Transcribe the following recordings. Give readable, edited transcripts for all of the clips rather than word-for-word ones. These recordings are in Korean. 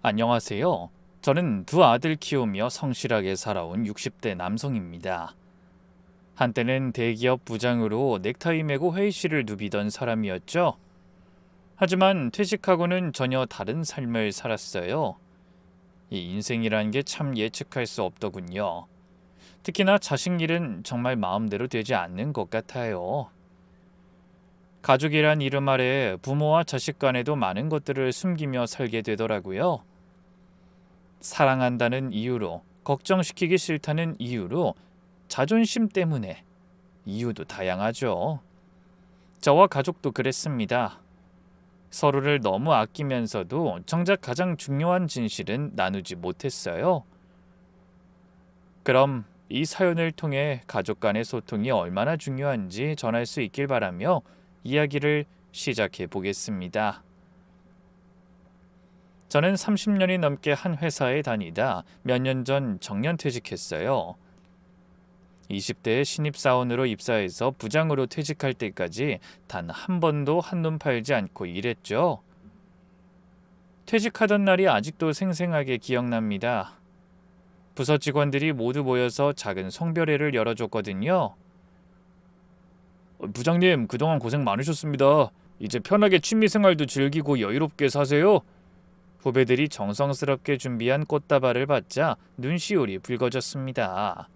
안녕하세요. 저는 두 아들 키우며 성실하게 살아온 60대 남성입니다. 한때는 대기업 부장으로 넥타이 매고 회의실을 누비던 사람이었죠. 하지만 퇴직하고는 전혀 다른 삶을 살았어요. 이 인생이란 게 참 예측할 수 없더군요. 특히나 자식 일은 정말 마음대로 되지 않는 것 같아요. 가족이란 이름 아래 부모와 자식 간에도 많은 것들을 숨기며 살게 되더라고요. 사랑한다는 이유로, 걱정시키기 싫다는 이유로, 자존심 때문에, 이유도 다양하죠. 저와 가족도 그랬습니다. 서로를 너무 아끼면서도 정작 가장 중요한 진실은 나누지 못했어요. 그럼 이 사연을 통해 가족 간의 소통이 얼마나 중요한지 전할 수 있길 바라며 이야기를 시작해 보겠습니다. 저는 30년이 넘게 한 회사에 다니다 몇 년 전 정년퇴직했어요. 20대에 신입사원으로 입사해서 부장으로 퇴직할 때까지 단 한 번도 한눈 팔지 않고 일했죠. 퇴직하던 날이 아직도 생생하게 기억납니다. 부서 직원들이 모두 모여서 작은 송별회를 열어줬거든요. 부장님, 그동안 고생 많으셨습니다. 이제 편하게 취미생활도 즐기고 여유롭게 사세요. 후배들이 정성스럽게 준비한 꽃다발을 받자 눈시울이 붉어졌습니다.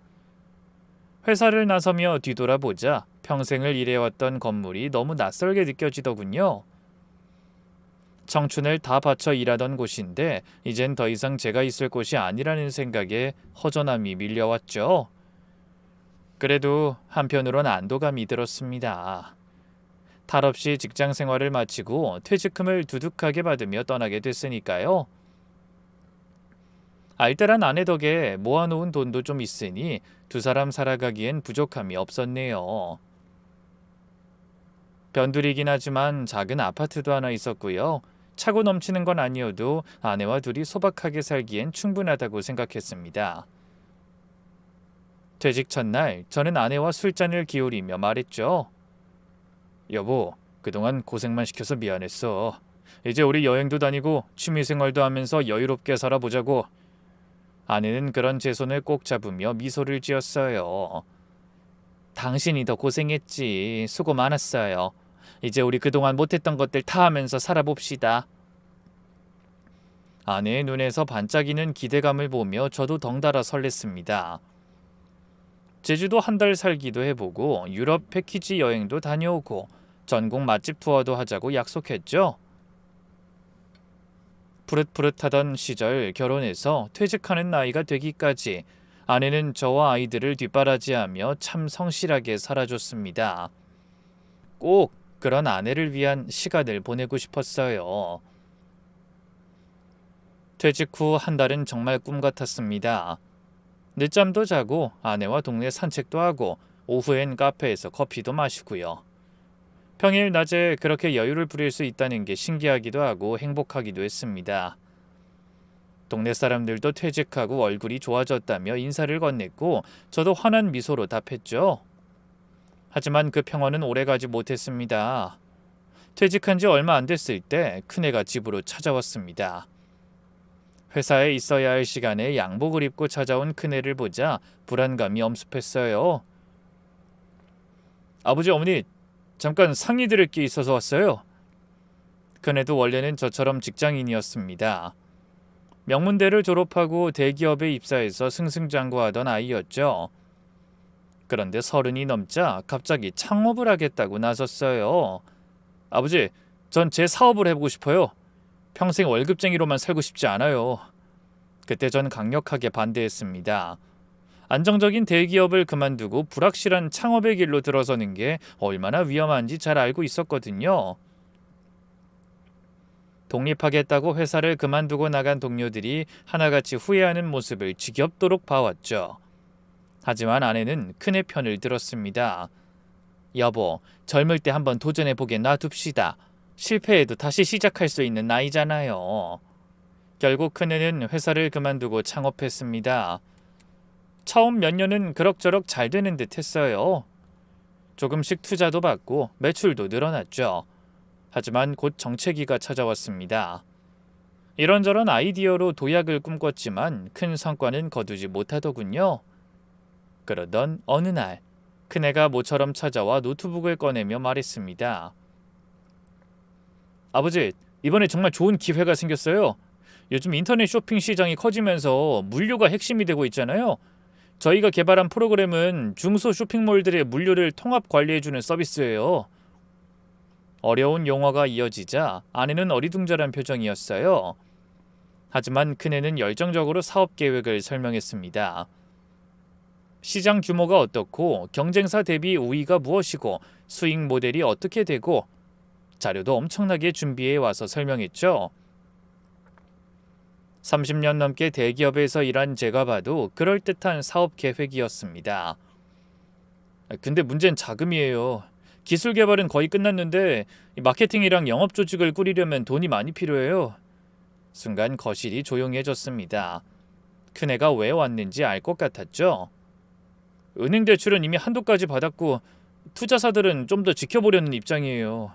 회사를 나서며 뒤돌아보자 평생을 일해왔던 건물이 너무 낯설게 느껴지더군요. 청춘을 다 바쳐 일하던 곳인데 이젠 더 이상 제가 있을 곳이 아니라는 생각에 허전함이 밀려왔죠. 그래도 한편으론 안도감이 들었습니다. 탈 없이 직장 생활을 마치고 퇴직금을 두둑하게 받으며 떠나게 됐으니까요. 알뜰한 아내 덕에 모아놓은 돈도 좀 있으니 두 사람 살아가기엔 부족함이 없었네요. 변두리긴 하지만 작은 아파트도 하나 있었고요. 차고 넘치는 건 아니어도 아내와 둘이 소박하게 살기엔 충분하다고 생각했습니다. 퇴직 첫날 저는 아내와 술잔을 기울이며 말했죠. 여보, 그동안 고생만 시켜서 미안했어. 이제 우리 여행도 다니고 취미생활도 하면서 여유롭게 살아보자고. 아내는 그런 제 손을 꼭 잡으며 미소를 지었어요. 당신이 더 고생했지. 수고 많았어요. 이제 우리 그동안 못했던 것들 다 하면서 살아봅시다. 아내의 눈에서 반짝이는 기대감을 보며 저도 덩달아 설렜습니다. 제주도 한 달 살기도 해보고 유럽 패키지 여행도 다녀오고 전국 맛집 투어도 하자고 약속했죠. 푸릇푸릇하던 시절 결혼해서 퇴직하는 나이가 되기까지 아내는 저와 아이들을 뒷바라지하며 참 성실하게 살아줬습니다. 꼭 그런 아내를 위한 시간을 보내고 싶었어요. 퇴직 후 한 달은 정말 꿈 같았습니다. 늦잠도 자고 아내와 동네 산책도 하고 오후엔 카페에서 커피도 마시고요. 평일 낮에 그렇게 여유를 부릴 수 있다는 게 신기하기도 하고 행복하기도 했습니다. 동네 사람들도 퇴직하고 얼굴이 좋아졌다며 인사를 건넸고 저도 환한 미소로 답했죠. 하지만 그 평화는 오래가지 못했습니다. 퇴직한 지 얼마 안 됐을 때 큰애가 집으로 찾아왔습니다. 회사에 있어야 할 시간에 양복을 입고 찾아온 큰애를 보자 불안감이 엄습했어요. 아버지, 어머니, 잠깐 상의 드릴 게 있어서 왔어요. 큰애도 원래는 저처럼 직장인이었습니다. 명문대를 졸업하고 대기업에 입사해서 승승장구하던 아이였죠. 그런데 30이 넘자 갑자기 창업을 하겠다고 나섰어요. 아버지, 전 제 사업을 해보고 싶어요. 평생 월급쟁이로만 살고 싶지 않아요. 그때 전 강력하게 반대했습니다. 안정적인 대기업을 그만두고 불확실한 창업의 길로 들어서는 게 얼마나 위험한지 잘 알고 있었거든요. 독립하겠다고 회사를 그만두고 나간 동료들이 하나같이 후회하는 모습을 지겹도록 봐왔죠. 하지만 아내는 큰애 편을 들었습니다. 여보, 젊을 때 한번 도전해보게 놔둡시다. 실패해도 다시 시작할 수 있는 나이잖아요. 결국 큰애는 회사를 그만두고 창업했습니다. 처음 몇 년은 그럭저럭 잘 되는 듯 했어요. 조금씩 투자도 받고 매출도 늘어났죠. 하지만 곧 정체기가 찾아왔습니다. 이런저런 아이디어로 도약을 꿈꿨지만 큰 성과는 거두지 못하더군요. 그러던 어느 날 큰애가 모처럼 찾아와 노트북을 꺼내며 말했습니다. 아버지, 이번에 정말 좋은 기회가 생겼어요. 요즘 인터넷 쇼핑 시장이 커지면서 물류가 핵심이 되고 있잖아요. 저희가 개발한 프로그램은 중소 쇼핑몰들의 물류를 통합 관리해주는 서비스예요. 어려운 용어가 이어지자 아내는 어리둥절한 표정이었어요. 하지만 큰애는 열정적으로 사업 계획을 설명했습니다. 시장 규모가 어떻고 경쟁사 대비 우위가 무엇이고 수익 모델이 어떻게 되고 자료도 엄청나게 준비해 와서 설명했죠. 30년 넘게 대기업에서 일한 제가 봐도 그럴듯한 사업 계획이었습니다. 근데 문제는 자금이에요. 기술 개발은 거의 끝났는데 마케팅이랑 영업 조직을 꾸리려면 돈이 많이 필요해요. 순간 거실이 조용해졌습니다. 큰애가 왜 왔는지 알 것 같았죠. 은행 대출은 이미 한도까지 받았고 투자사들은 좀 더 지켜보려는 입장이에요.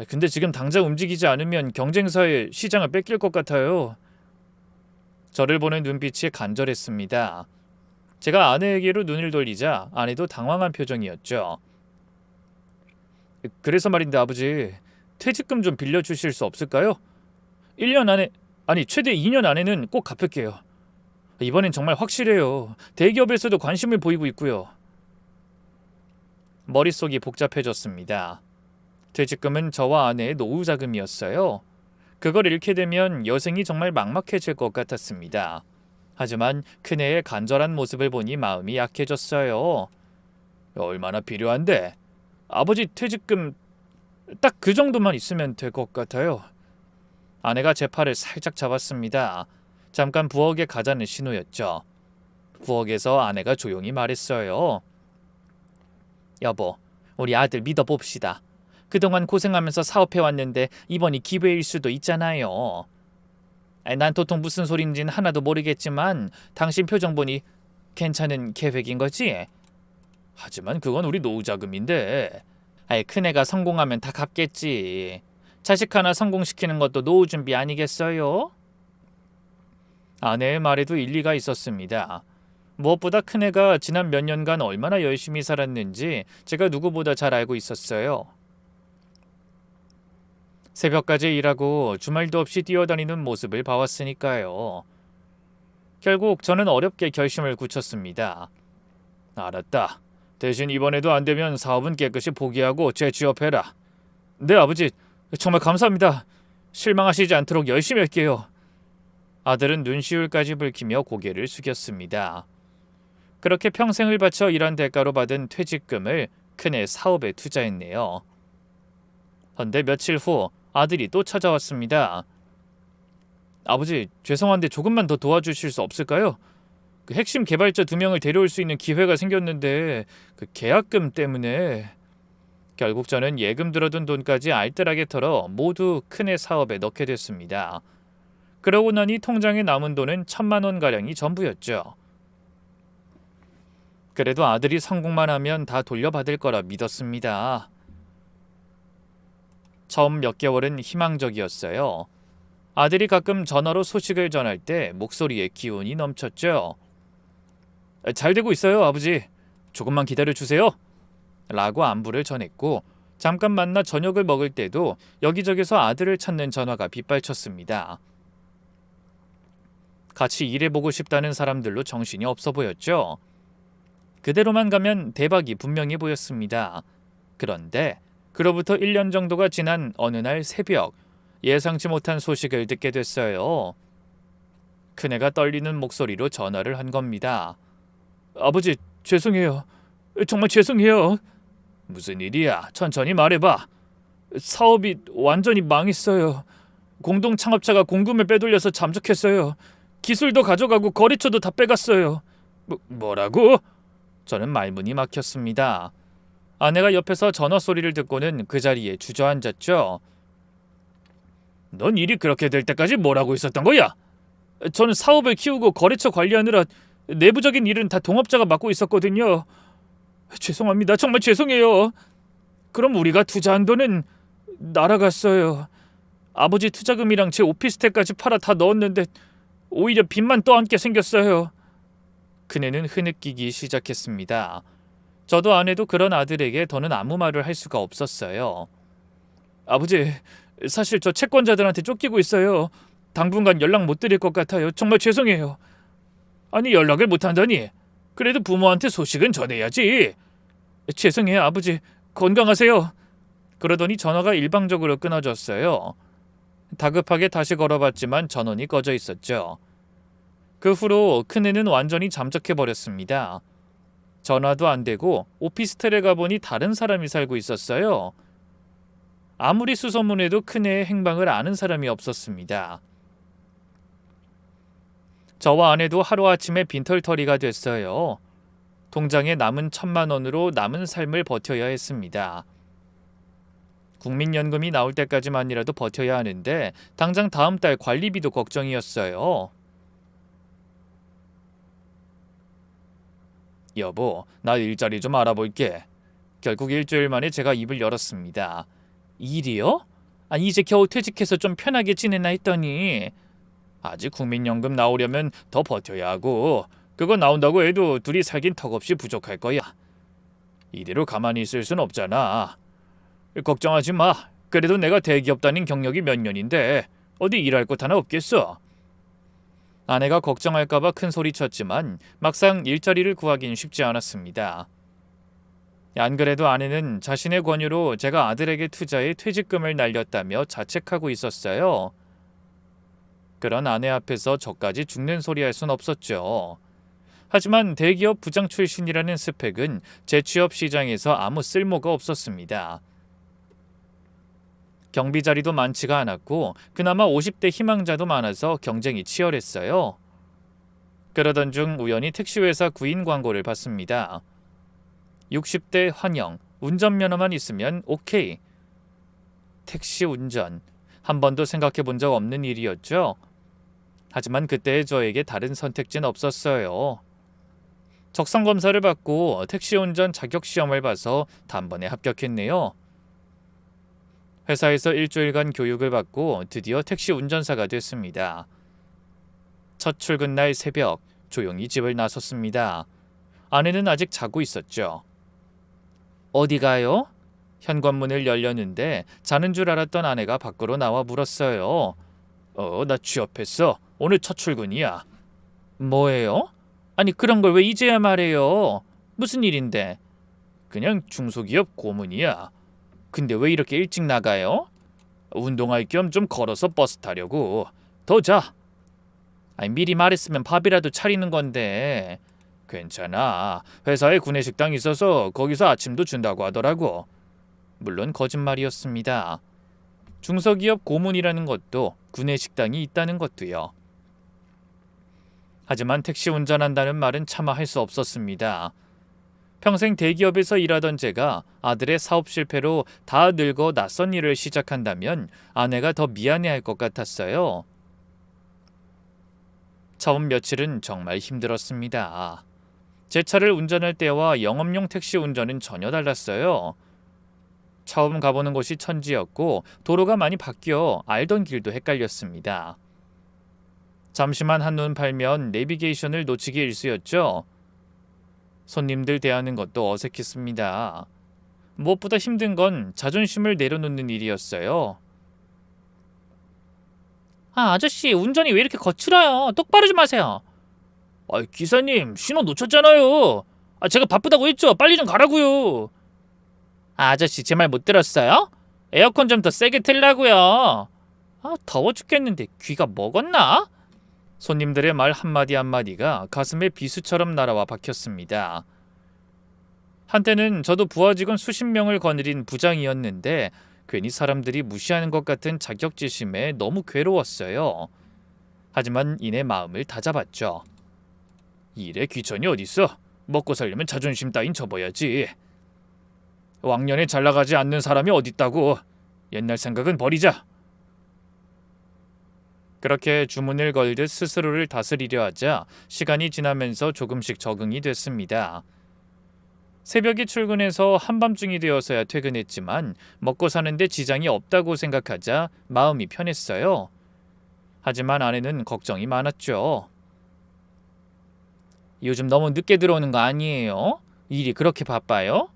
근데 지금 당장 움직이지 않으면 경쟁사의 시장을 뺏길 것 같아요. 저를 보는 눈빛이 간절했습니다. 제가 아내에게로 눈을 돌리자 아내도 당황한 표정이었죠. 그래서 말인데 아버지, 퇴직금 좀 빌려주실 수 없을까요? 1년 안에, 아니 최대 2년 안에는 꼭 갚을게요. 이번엔 정말 확실해요. 대기업에서도 관심을 보이고 있고요. 머릿속이 복잡해졌습니다. 퇴직금은 저와 아내의 노후 자금이었어요. 그걸 잃게 되면 여생이 정말 막막해질 것 같았습니다. 하지만 큰애의 간절한 모습을 보니 마음이 약해졌어요. 얼마나 필요한데? 아버지 퇴직금 딱 그 정도만 있으면 될 것 같아요. 아내가 제 팔을 살짝 잡았습니다. 잠깐 부엌에 가자는 신호였죠. 부엌에서 아내가 조용히 말했어요. 여보, 우리 아들 믿어봅시다. 그동안 고생하면서 사업해왔는데 이번이 기회일 수도 있잖아요. 난 도통 무슨 소린지는 하나도 모르겠지만 당신 표정 보니 괜찮은 계획인 거지? 하지만 그건 우리 노후 자금인데. 큰애가 성공하면 다 갚겠지. 자식 하나 성공시키는 것도 노후 준비 아니겠어요? 아내의 말에도 일리가 있었습니다. 무엇보다 큰애가 지난 몇 년간 얼마나 열심히 살았는지 제가 누구보다 잘 알고 있었어요. 새벽까지 일하고 주말도 없이 뛰어다니는 모습을 봐왔으니까요. 결국 저는 어렵게 결심을 굳혔습니다. 알았다. 대신 이번에도 안 되면 사업은 깨끗이 포기하고 재취업해라. 네 아버지, 정말 감사합니다. 실망하시지 않도록 열심히 할게요. 아들은 눈시울까지 붉히며 고개를 숙였습니다. 그렇게 평생을 바쳐 일한 대가로 받은 퇴직금을 큰애 사업에 투자했네요. 그런데 며칠 후 아들이 또 찾아왔습니다. 아버지, 죄송한데 조금만 더 도와주실 수 없을까요? 그 핵심 개발자 2명을 데려올 수 있는 기회가 생겼는데 그 계약금 때문에. 결국 저는 예금 들어둔 돈까지 알뜰하게 털어 모두 큰애 사업에 넣게 됐습니다. 그러고 나니 통장에 남은 돈은 1,000만 원가량이 전부였죠. 그래도 아들이 성공만 하면 다 돌려받을 거라 믿었습니다. 처음 몇 개월은 희망적이었어요. 아들이 가끔 전화로 소식을 전할 때 목소리에 기운이 넘쳤죠. 잘 되고 있어요, 아버지. 조금만 기다려주세요. 라고 안부를 전했고 잠깐 만나 저녁을 먹을 때도 여기저기서 아들을 찾는 전화가 빗발쳤습니다. 같이 일해보고 싶다는 사람들로 정신이 없어 보였죠. 그대로만 가면 대박이 분명해 보였습니다. 그런데 그로부터 1년 정도가 지난 어느 날 새벽 예상치 못한 소식을 듣게 됐어요. 큰애가 떨리는 목소리로 전화를 한 겁니다. 아버지, 죄송해요. 정말 죄송해요. 무슨 일이야? 천천히 말해봐. 사업이 완전히 망했어요. 공동 창업자가 공금을 빼돌려서 잠적했어요. 기술도 가져가고 거래처도 다 빼갔어요. 뭐라고? 저는 말문이 막혔습니다. 아내가 옆에서 전화 소리를 듣고는 그 자리에 주저앉았죠. 넌 일이 그렇게 될 때까지 뭘 하고 있었던 거야? 저는 사업을 키우고 거래처 관리하느라 내부적인 일은 다 동업자가 맡고 있었거든요. 죄송합니다. 정말 죄송해요. 그럼 우리가 투자한 돈은 날아갔어요. 아버지 투자금이랑 제 오피스텔까지 팔아 다 넣었는데 오히려 빚만 떠안게 생겼어요. 그네는 흐느끼기 시작했습니다. 저도 아내도 그런 아들에게 더는 아무 말을 할 수가 없었어요. 아버지, 사실 저 채권자들한테 쫓기고 있어요. 당분간 연락 못 드릴 것 같아요. 정말 죄송해요. 아니, 연락을 못 한다니. 그래도 부모한테 소식은 전해야지. 죄송해요, 아버지. 건강하세요. 그러더니 전화가 일방적으로 끊어졌어요. 다급하게 다시 걸어봤지만 전원이 꺼져 있었죠. 그 후로 큰애는 완전히 잠적해버렸습니다. 전화도 안 되고 오피스텔에 가보니 다른 사람이 살고 있었어요. 아무리 수소문해도 큰애의 행방을 아는 사람이 없었습니다. 저와 아내도 하루아침에 빈털터리가 됐어요. 통장에 남은 1,000만 원으로 남은 삶을 버텨야 했습니다. 국민연금이 나올 때까지만이라도 버텨야 하는데 당장 다음 달 관리비도 걱정이었어요. 여보, 나 일자리 좀 알아볼게. 결국 일주일 만에 제가 입을 열었습니다. 일이요? 아니, 이제 겨우 퇴직해서 좀 편하게 지내나 했더니 아직 국민연금 나오려면 더 버텨야 하고 그거 나온다고 해도 둘이 살긴 턱없이 부족할 거야. 이대로 가만히 있을 순 없잖아. 걱정하지 마. 그래도 내가 대기업 다닌 경력이 몇 년인데 어디 일할 곳 하나 없겠어. 아내가 걱정할까봐 큰 소리쳤지만 막상 일자리를 구하긴 쉽지 않았습니다. 안 그래도 아내는 자신의 권유로 제가 아들에게 투자해 퇴직금을 날렸다며 자책하고 있었어요. 그런 아내 앞에서 저까지 죽는 소리 할 순 없었죠. 하지만 대기업 부장 출신이라는 스펙은 재취업 시장에서 아무 쓸모가 없었습니다. 경비 자리도 많지가 않았고 그나마 50대 희망자도 많아서 경쟁이 치열했어요. 그러던 중 우연히 택시회사 구인 광고를 봤습니다. 60대 환영, 운전면허만 있으면 오케이. 택시 운전, 한 번도 생각해 본 적 없는 일이었죠. 하지만 그때의 저에게 다른 선택지는 없었어요. 적성검사를 받고 택시 운전 자격시험을 봐서 단번에 합격했네요. 회사에서 일주일간 교육을 받고 드디어 택시 운전사가 됐습니다. 첫 출근 날 새벽 조용히 집을 나섰습니다. 아내는 아직 자고 있었죠. 어디 가요? 현관문을 열렸는데 자는 줄 알았던 아내가 밖으로 나와 물었어요. 나 취업했어. 오늘 첫 출근이야. 뭐예요? 아니, 그런 걸 왜 이제야 말해요? 무슨 일인데? 그냥 중소기업 고문이야. 근데 왜 이렇게 일찍 나가요? 운동할 겸 좀 걸어서 버스 타려고. 더 자. 아니, 미리 말했으면 밥이라도 차리는 건데. 괜찮아. 회사에 구내식당 있어서 거기서 아침도 준다고 하더라고. 물론 거짓말이었습니다. 중소기업 고문이라는 것도 구내식당이 있다는 것도요. 하지만 택시 운전한다는 말은 차마 할 수 없었습니다. 평생 대기업에서 일하던 제가 아들의 사업 실패로 다 늙어 낯선 일을 시작한다면 아내가 더 미안해할 것 같았어요. 처음 며칠은 정말 힘들었습니다. 제 차를 운전할 때와 영업용 택시 운전은 전혀 달랐어요. 처음 가보는 곳이 천지였고 도로가 많이 바뀌어 알던 길도 헷갈렸습니다. 잠시만 한눈 팔면 내비게이션을 놓치기 일쑤였죠. 손님들 대하는 것도 어색했습니다. 무엇보다 힘든 건 자존심을 내려놓는 일이었어요. 아저씨, 운전이 왜 이렇게 거칠어요? 똑바로 좀 하세요. 기사님, 신호 놓쳤잖아요. 제가 바쁘다고 했죠. 빨리 좀 가라고요. 아저씨, 제 말 못 들었어요? 에어컨 좀 더 세게 틀라고요. 더워 죽겠는데 귀가 먹었나? 손님들의 말 한마디 한마디가 가슴에 비수처럼 날아와 박혔습니다. 한때는 저도 부하 직원 수십 명을 거느린 부장이었는데 괜히 사람들이 무시하는 것 같은 자격지심에 너무 괴로웠어요. 하지만 이내 마음을 다잡았죠. 일에 귀천이 어딨어? 먹고 살려면 자존심 따윈 접어야지. 왕년에 잘 나가지 않는 사람이 어딨다고. 옛날 생각은 버리자. 그렇게 주문을 걸듯 스스로를 다스리려 하자 시간이 지나면서 조금씩 적응이 됐습니다. 새벽에 출근해서 한밤중이 되어서야 퇴근했지만 먹고 사는데 지장이 없다고 생각하자 마음이 편했어요. 하지만 아내는 걱정이 많았죠. 요즘 너무 늦게 들어오는 거 아니에요? 일이 그렇게 바빠요?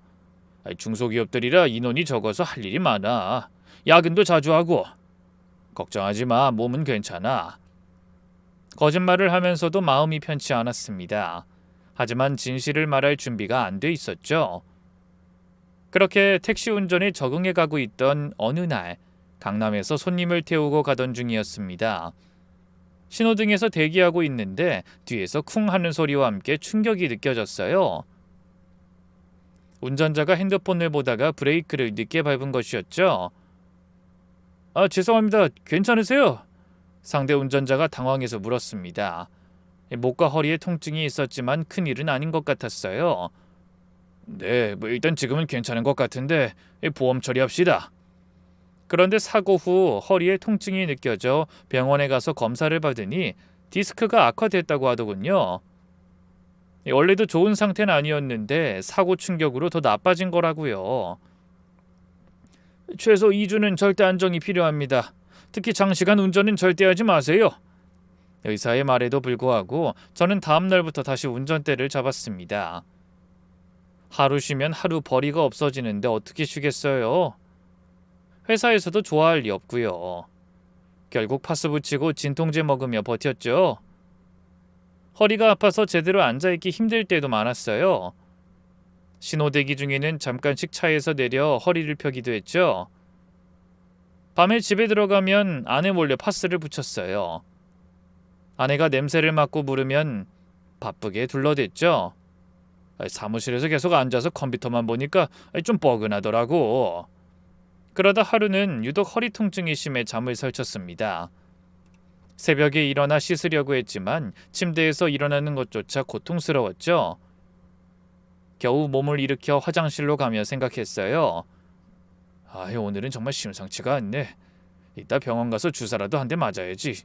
중소기업들이라 인원이 적어서 할 일이 많아. 야근도 자주 하고. 걱정하지 마. 몸은 괜찮아. 거짓말을 하면서도 마음이 편치 않았습니다. 하지만 진실을 말할 준비가 안 돼 있었죠. 그렇게 택시 운전에 적응해 가고 있던 어느 날, 강남에서 손님을 태우고 가던 중이었습니다. 신호등에서 대기하고 있는데 뒤에서 쿵 하는 소리와 함께 충격이 느껴졌어요. 운전자가 핸드폰을 보다가 브레이크를 늦게 밟은 것이었죠. 죄송합니다. 괜찮으세요? 상대 운전자가 당황해서 물었습니다. 목과 허리에 통증이 있었지만 큰일은 아닌 것 같았어요. 네, 일단 지금은 괜찮은 것 같은데 보험 처리합시다. 그런데 사고 후 허리에 통증이 느껴져 병원에 가서 검사를 받으니 디스크가 악화됐다고 하더군요. 원래도 좋은 상태는 아니었는데 사고 충격으로 더 나빠진 거라고요. 최소 2주는 절대 안정이 필요합니다. 특히 장시간 운전은 절대 하지 마세요. 의사의 말에도 불구하고 저는 다음 날부터 다시 운전대를 잡았습니다. 하루 쉬면 하루 벌이가 없어지는데 어떻게 쉬겠어요? 회사에서도 좋아할 리 없고요. 결국 파스 붙이고 진통제 먹으며 버텼죠. 허리가 아파서 제대로 앉아있기 힘들 때도 많았어요. 신호대기 중에는 잠깐씩 차에서 내려 허리를 펴기도 했죠. 밤에 집에 들어가면 아내 몰래 파스를 붙였어요. 아내가 냄새를 맡고 물으면 바쁘게 둘러댔죠. 사무실에서 계속 앉아서 컴퓨터만 보니까 좀 뻐근하더라고. 그러다 하루는 유독 허리 통증이 심해 잠을 설쳤습니다. 새벽에 일어나 씻으려고 했지만 침대에서 일어나는 것조차 고통스러웠죠. 겨우 몸을 일으켜 화장실로 가며 생각했어요. 오늘은 정말 심상치가 않네. 이따 병원 가서 주사라도 한 대 맞아야지.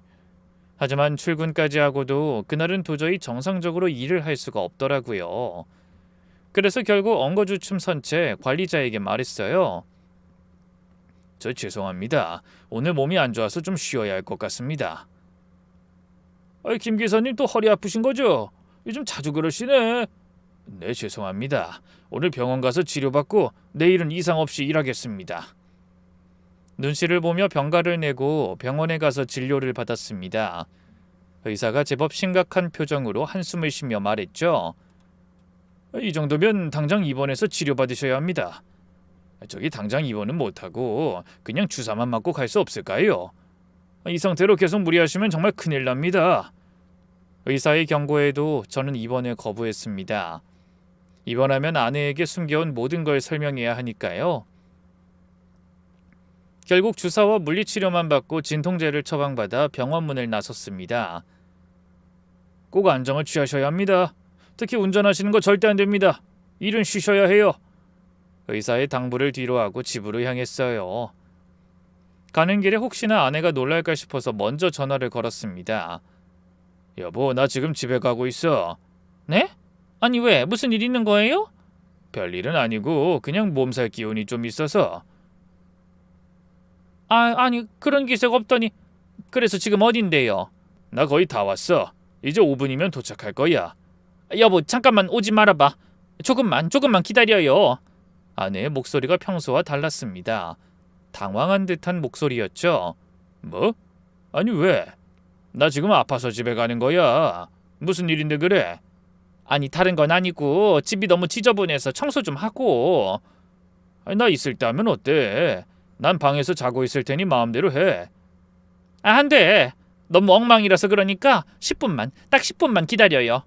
하지만 출근까지 하고도 그날은 도저히 정상적으로 일을 할 수가 없더라고요. 그래서 결국 엉거주춤 선 채 관리자에게 말했어요. 저 죄송합니다. 오늘 몸이 안 좋아서 좀 쉬어야 할 것 같습니다. 김 기사님 또 허리 아프신 거죠? 요즘 자주 그러시네. 네, 죄송합니다. 오늘 병원 가서 치료받고 내일은 이상 없이 일하겠습니다. 눈시를 보며 병가를 내고 병원에 가서 진료를 받았습니다. 의사가 제법 심각한 표정으로 한숨을 쉬며 말했죠. 이 정도면 당장 입원해서 치료받으셔야 합니다. 저기 당장 입원은 못하고 그냥 주사만 맞고 갈 수 없을까요? 이 상태로 계속 무리하시면 정말 큰일 납니다. 의사의 경고에도 저는 입원을 거부했습니다. 입원하면 아내에게 숨겨온 모든 걸 설명해야 하니까요. 결국 주사와 물리치료만 받고 진통제를 처방받아 병원 문을 나섰습니다. 꼭 안정을 취하셔야 합니다. 특히 운전하시는 거 절대 안 됩니다. 일은 쉬셔야 해요. 의사의 당부를 뒤로하고 집으로 향했어요. 가는 길에 혹시나 아내가 놀랄까 싶어서 먼저 전화를 걸었습니다. 여보, 나 지금 집에 가고 있어. 네? 아니 왜? 무슨 일 있는 거예요? 별일은 아니고 그냥 몸살 기운이 좀 있어서. 아니 그런 기색 없더니. 그래서 지금 어딘데요? 나 거의 다 왔어. 이제 5분이면 도착할 거야. 여보, 잠깐만 오지 말아봐. 조금만 기다려요. 아내의 목소리가 평소와 달랐습니다. 당황한 듯한 목소리였죠. 뭐? 아니 왜? 나 지금 아파서 집에 가는 거야. 무슨 일인데 그래? 아니 다른 건 아니고 집이 너무 지저분해서 청소 좀 하고. 나 있을 때 하면 어때? 난 방에서 자고 있을 테니 마음대로 해. 안 돼. 너무 엉망이라서 그러니까 10분만, 딱 10분만 기다려요.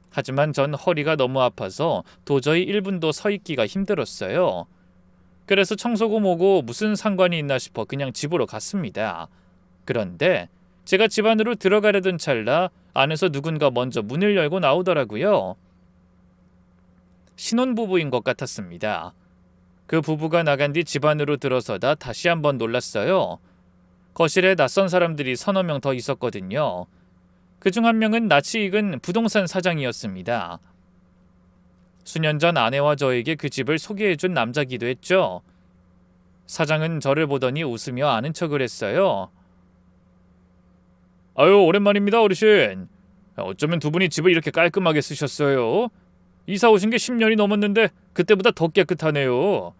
하지만 전 허리가 너무 아파서 도저히 1분도 서 있기가 힘들었어요. 그래서 청소고 뭐고 무슨 상관이 있나 싶어 그냥 집으로 갔습니다. 그런데 제가 집 안으로 들어가려던 찰나 안에서 누군가 먼저 문을 열고 나오더라고요. 신혼부부인 것 같았습니다. 그 부부가 나간 뒤 집 안으로 들어서다 다시 한번 놀랐어요. 거실에 낯선 사람들이 서너 명 더 있었거든요. 그중 한 명은 낯이 익은 부동산 사장이었습니다. 수년 전 아내와 저에게 그 집을 소개해준 남자기도 했죠. 사장은 저를 보더니 웃으며 아는 척을 했어요. 아유, 오랜만입니다, 어르신. 어쩌면 두 분이 집을 이렇게 깔끔하게 쓰셨어요. 이사 오신 게 10년이 넘었는데 그때보다 더 깨끗하네요.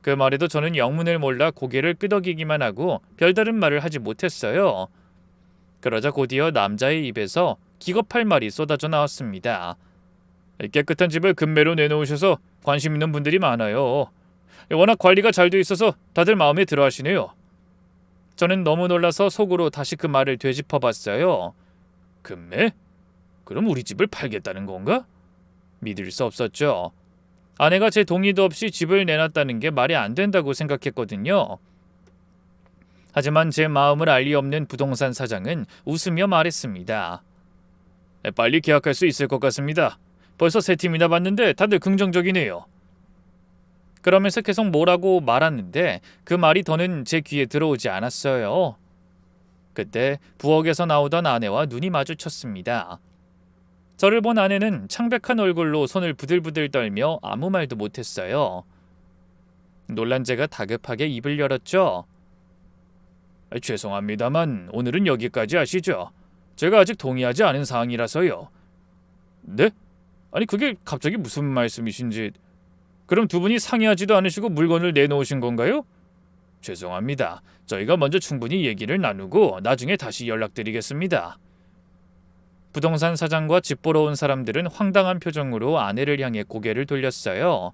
그 말에도 저는 영문을 몰라 고개를 끄덕이기만 하고 별다른 말을 하지 못했어요. 그러자 곧이어 남자의 입에서 기겁할 말이 쏟아져 나왔습니다. 깨끗한 집을 금매로 내놓으셔서 관심 있는 분들이 많아요. 워낙 관리가 잘 돼 있어서 다들 마음에 들어 하시네요. 저는 너무 놀라서 속으로 다시 그 말을 되짚어봤어요. 금매? 그럼 우리 집을 팔겠다는 건가? 믿을 수 없었죠. 아내가 제 동의도 없이 집을 내놨다는 게 말이 안 된다고 생각했거든요. 하지만 제 마음을 알 리 없는 부동산 사장은 웃으며 말했습니다. 빨리 계약할 수 있을 것 같습니다. 벌써 3팀이나 봤는데 다들 긍정적이네요. 그러면서 계속 뭐라고 말하는데 그 말이 더는 제 귀에 들어오지 않았어요. 그때 부엌에서 나오던 아내와 눈이 마주쳤습니다. 저를 본 아내는 창백한 얼굴로 손을 부들부들 떨며 아무 말도 못했어요. 놀란 제가 다급하게 입을 열었죠. 죄송합니다만 오늘은 여기까지 하시죠. 제가 아직 동의하지 않은 사항이라서요. 네? 아니 그게 갑자기 무슨 말씀이신지. 그럼 두 분이 상의하지도 않으시고 물건을 내놓으신 건가요? 죄송합니다. 저희가 먼저 충분히 얘기를 나누고 나중에 다시 연락드리겠습니다. 부동산 사장과 집 보러 온 사람들은 황당한 표정으로 아내를 향해 고개를 돌렸어요.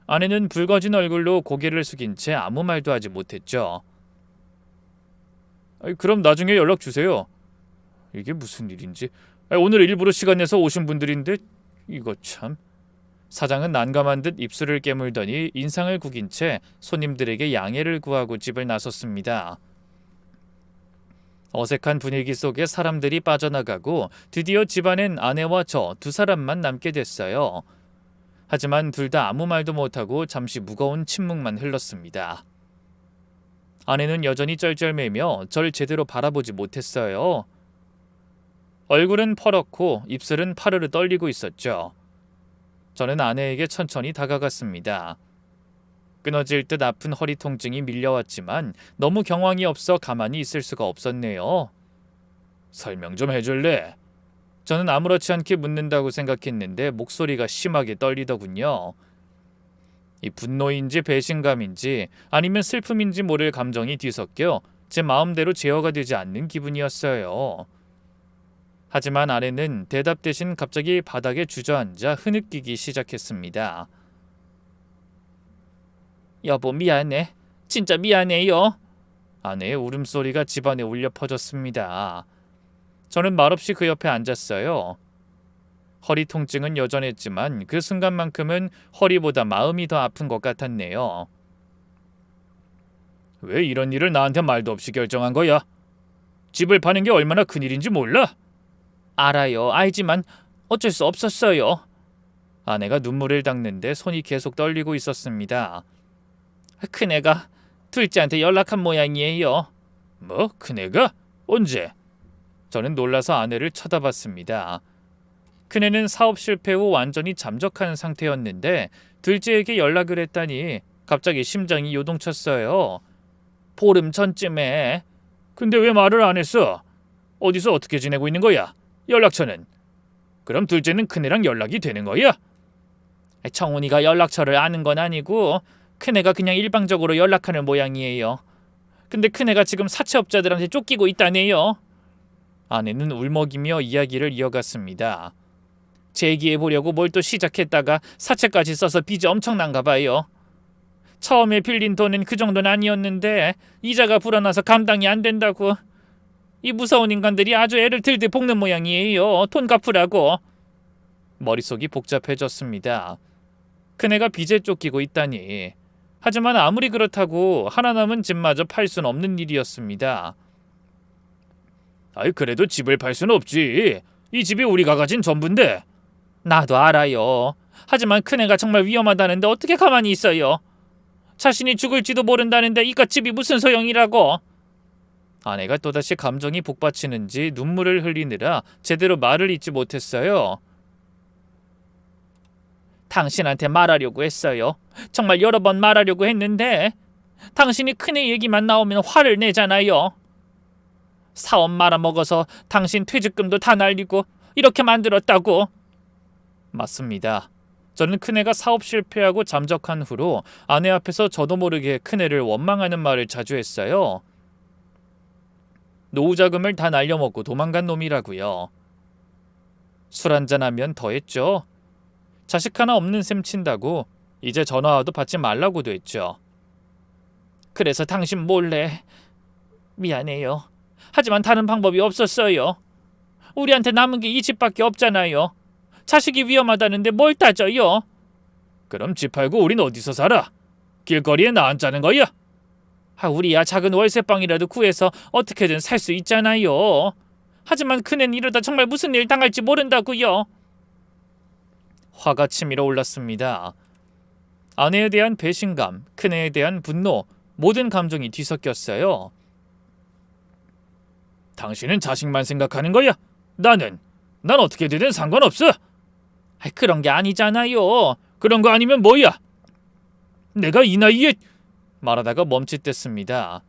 아내는 붉어진 얼굴로 고개를 숙인 채 아무 말도 하지 못했죠. 그럼 나중에 연락 주세요. 이게 무슨 일인지. 오늘 일부러 시간 내서 오신 분들인데 이거 참. 사장은 난감한 듯 입술을 깨물더니 인상을 구긴 채 손님들에게 양해를 구하고 집을 나섰습니다. 어색한 분위기 속에 사람들이 빠져나가고 드디어 집안엔 아내와 저 두 사람만 남게 됐어요. 하지만 둘 다 아무 말도 못하고 잠시 무거운 침묵만 흘렀습니다. 아내는 여전히 쩔쩔매며 절 제대로 바라보지 못했어요. 얼굴은 퍼렇고 입술은 파르르 떨리고 있었죠. 저는 아내에게 천천히 다가갔습니다. 끊어질 듯 아픈 허리 통증이 밀려왔지만 너무 경황이 없어 가만히 있을 수가 없었네요. 설명 좀 해줄래? 저는 아무렇지 않게 묻는다고 생각했는데 목소리가 심하게 떨리더군요. 이 분노인지 배신감인지 아니면 슬픔인지 모를 감정이 뒤섞여 제 마음대로 제어가 되지 않는 기분이었어요. 하지만 아내는 대답 대신 갑자기 바닥에 주저앉아 흐느끼기 시작했습니다. 여보 미안해. 진짜 미안해요. 아내의 울음소리가 집안에 울려 퍼졌습니다. 저는 말없이 그 옆에 앉았어요. 허리 통증은 여전했지만 그 순간만큼은 허리보다 마음이 더 아픈 것 같았네요. 왜 이런 일을 나한테 말도 없이 결정한 거야? 집을 파는 게 얼마나 큰일인지 몰라? 알아요. 알지만 어쩔 수 없었어요. 아내가 눈물을 닦는데 손이 계속 떨리고 있었습니다. 큰애가 둘째한테 연락한 모양이에요. 뭐? 큰애가? 언제? 저는 놀라서 아내를 쳐다봤습니다. 큰애는 사업 실패 후 완전히 잠적한 상태였는데 둘째에게 연락을 했다니 갑자기 심장이 요동쳤어요. 보름 전쯤에. 근데 왜 말을 안 했어? 어디서 어떻게 지내고 있는 거야? 연락처는? 그럼 둘째는 큰애랑 연락이 되는 거야? 청훈이가 연락처를 아는 건 아니고 큰애가 그냥 일방적으로 연락하는 모양이에요. 근데 큰애가 지금 사채업자들한테 쫓기고 있다네요. 아내는 울먹이며 이야기를 이어갔습니다. 재기해보려고 뭘 또 시작했다가 사채까지 써서 빚이 엄청난가 봐요. 처음에 빌린 돈은 그 정도는 아니었는데 이자가 불어나서 감당이 안 된다고. 이 무서운 인간들이 아주 애를 들들 볶는 모양이에요. 돈 갚으라고. 머릿속이 복잡해졌습니다. 큰애가 빚에 쫓기고 있다니. 하지만 아무리 그렇다고 하나 남은 집마저 팔 순 없는 일이었습니다. 그래도 집을 팔 수는 없지. 이 집이 우리가 가진 전부인데. 나도 알아요. 하지만 큰애가 정말 위험하다는데 어떻게 가만히 있어요? 자신이 죽을지도 모른다는데 이깟 집이 무슨 소용이라고. 아내가 또다시 감정이 복받치는지 눈물을 흘리느라 제대로 말을 잇지 못했어요. 당신한테 말하려고 했어요. 정말 여러 번 말하려고 했는데 당신이 큰애 얘기만 나오면 화를 내잖아요. 사업 말아먹어서 당신 퇴직금도 다 날리고 이렇게 만들었다고. 맞습니다. 저는 큰애가 사업 실패하고 잠적한 후로 아내 앞에서 저도 모르게 큰애를 원망하는 말을 자주 했어요. 노후 자금을 다 날려먹고 도망간 놈이라고요. 술 한잔하면 더 했죠. 자식 하나 없는 셈 친다고 이제 전화와도 받지 말라고도 했죠. 그래서 당신 몰래. 미안해요. 하지만 다른 방법이 없었어요. 우리한테 남은 게 이 집밖에 없잖아요. 자식이 위험하다는데 뭘 따져요? 그럼 집 팔고 우린 어디서 살아? 길거리에 나 앉자는 거야? 우리야 작은 월세방이라도 구해서 어떻게든 살 수 있잖아요. 하지만 큰애는 이러다 정말 무슨 일 당할지 모른다고요. 화가 치밀어 올랐습니다. 아내에 대한 배신감, 큰애에 대한 분노, 모든 감정이 뒤섞였어요. 당신은 자식만 생각하는 거야? 난 어떻게 되든 상관없어. 그런 게 아니잖아요. 그런 거 아니면 뭐야? 내가 이 나이에. 말하다가 멈칫댔습니다.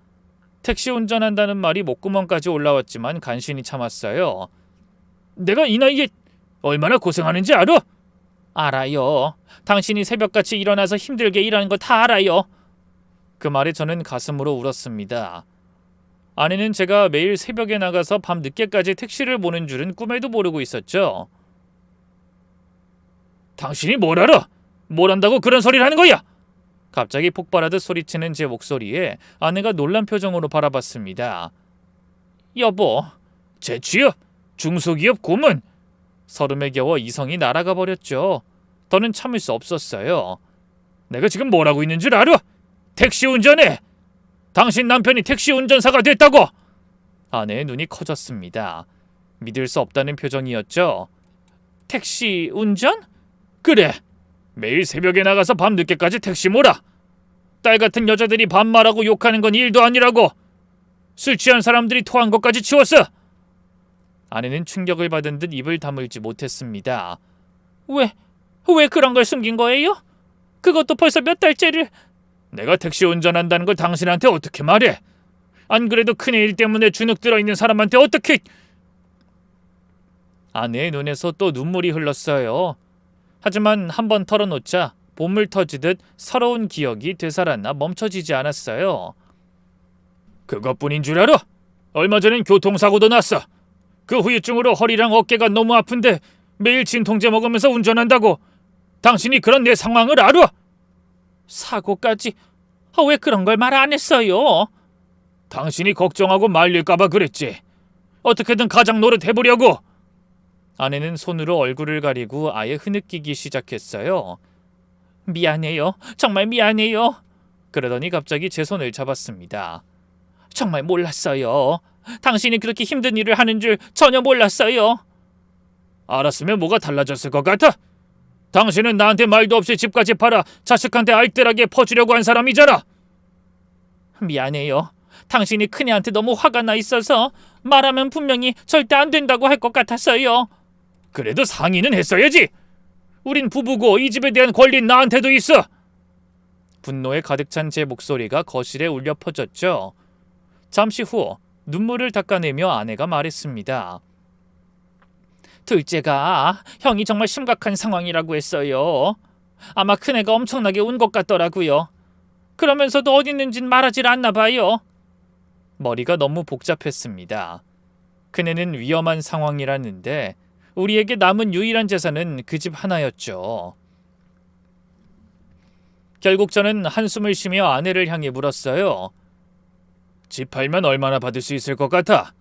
택시 운전한다는 말이 목구멍까지 올라왔지만 간신히 참았어요. 내가 이 나이에 얼마나 고생하는지 알아? 알아요. 당신이 새벽같이 일어나서 힘들게 일하는 거 다 알아요. 그 말에 저는 가슴으로 울었습니다. 아내는 제가 매일 새벽에 나가서 밤 늦게까지 택시를 보는 줄은 꿈에도 모르고 있었죠. 당신이 뭘 알아? 뭘 안다고 그런 소리를 하는 거야? 갑자기 폭발하듯 소리치는 제 목소리에 아내가 놀란 표정으로 바라봤습니다. 여보, 제 취업, 중소기업 고문. 서름에 겨워 이성이 날아가 버렸죠. 더는 참을 수 없었어요. 내가 지금 뭘 하고 있는 줄 알아? 택시 운전해! 당신 남편이 택시 운전사가 됐다고! 아내의 눈이 커졌습니다. 믿을 수 없다는 표정이었죠. 택시 운전? 그래! 매일 새벽에 나가서 밤 늦게까지 택시 몰아! 딸 같은 여자들이 반말하고 욕하는 건 일도 아니라고! 술 취한 사람들이 토한 것까지 치웠어! 아내는 충격을 받은 듯 입을 다물지 못했습니다. 왜 그런 걸 숨긴 거예요? 그것도 벌써 몇 달째를. 내가 택시 운전한다는 걸 당신한테 어떻게 말해? 안 그래도 큰애 일 때문에 주눅 들어있는 사람한테 어떻게. 아내의 눈에서 또 눈물이 흘렀어요. 하지만 한번 털어놓자 봇물 터지듯 서러운 기억이 되살아나 멈춰지지 않았어요. 그것뿐인 줄 알아? 얼마 전엔 교통사고도 났어. 그 후유증으로 허리랑 어깨가 너무 아픈데 매일 진통제 먹으면서 운전한다고. 당신이 그런 내 상황을 알아? 사고까지? 왜 그런 걸 말 안 했어요? 당신이 걱정하고 말릴까봐 그랬지. 어떻게든 가장 노릇해보려고. 아내는 손으로 얼굴을 가리고 아예 흐느끼기 시작했어요. 미안해요. 정말 미안해요. 그러더니 갑자기 제 손을 잡았습니다. 정말 몰랐어요. 당신이 그렇게 힘든 일을 하는 줄 전혀 몰랐어요. 알았으면 뭐가 달라졌을 것 같아? 당신은 나한테 말도 없이 집까지 팔아 자식한테 알뜰하게 퍼주려고 한 사람이잖아. 미안해요. 당신이 큰애한테 너무 화가 나 있어서 말하면 분명히 절대 안 된다고 할 것 같았어요. 그래도 상의는 했어야지. 우린 부부고 이 집에 대한 권리는 나한테도 있어. 분노에 가득 찬 제 목소리가 거실에 울려 퍼졌죠. 잠시 후 눈물을 닦아내며 아내가 말했습니다. 둘째가 형이 정말 심각한 상황이라고 했어요. 아마 큰애가 엄청나게 운 것 같더라고요. 그러면서도 어디 있는진 말하질 않나 봐요. 머리가 너무 복잡했습니다. 큰애는 위험한 상황이라는데 우리에게 남은 유일한 재산은 그 집 하나였죠. 결국 저는 한숨을 쉬며 아내를 향해 물었어요. 집 팔면 얼마나 받을 수 있을 것 같아?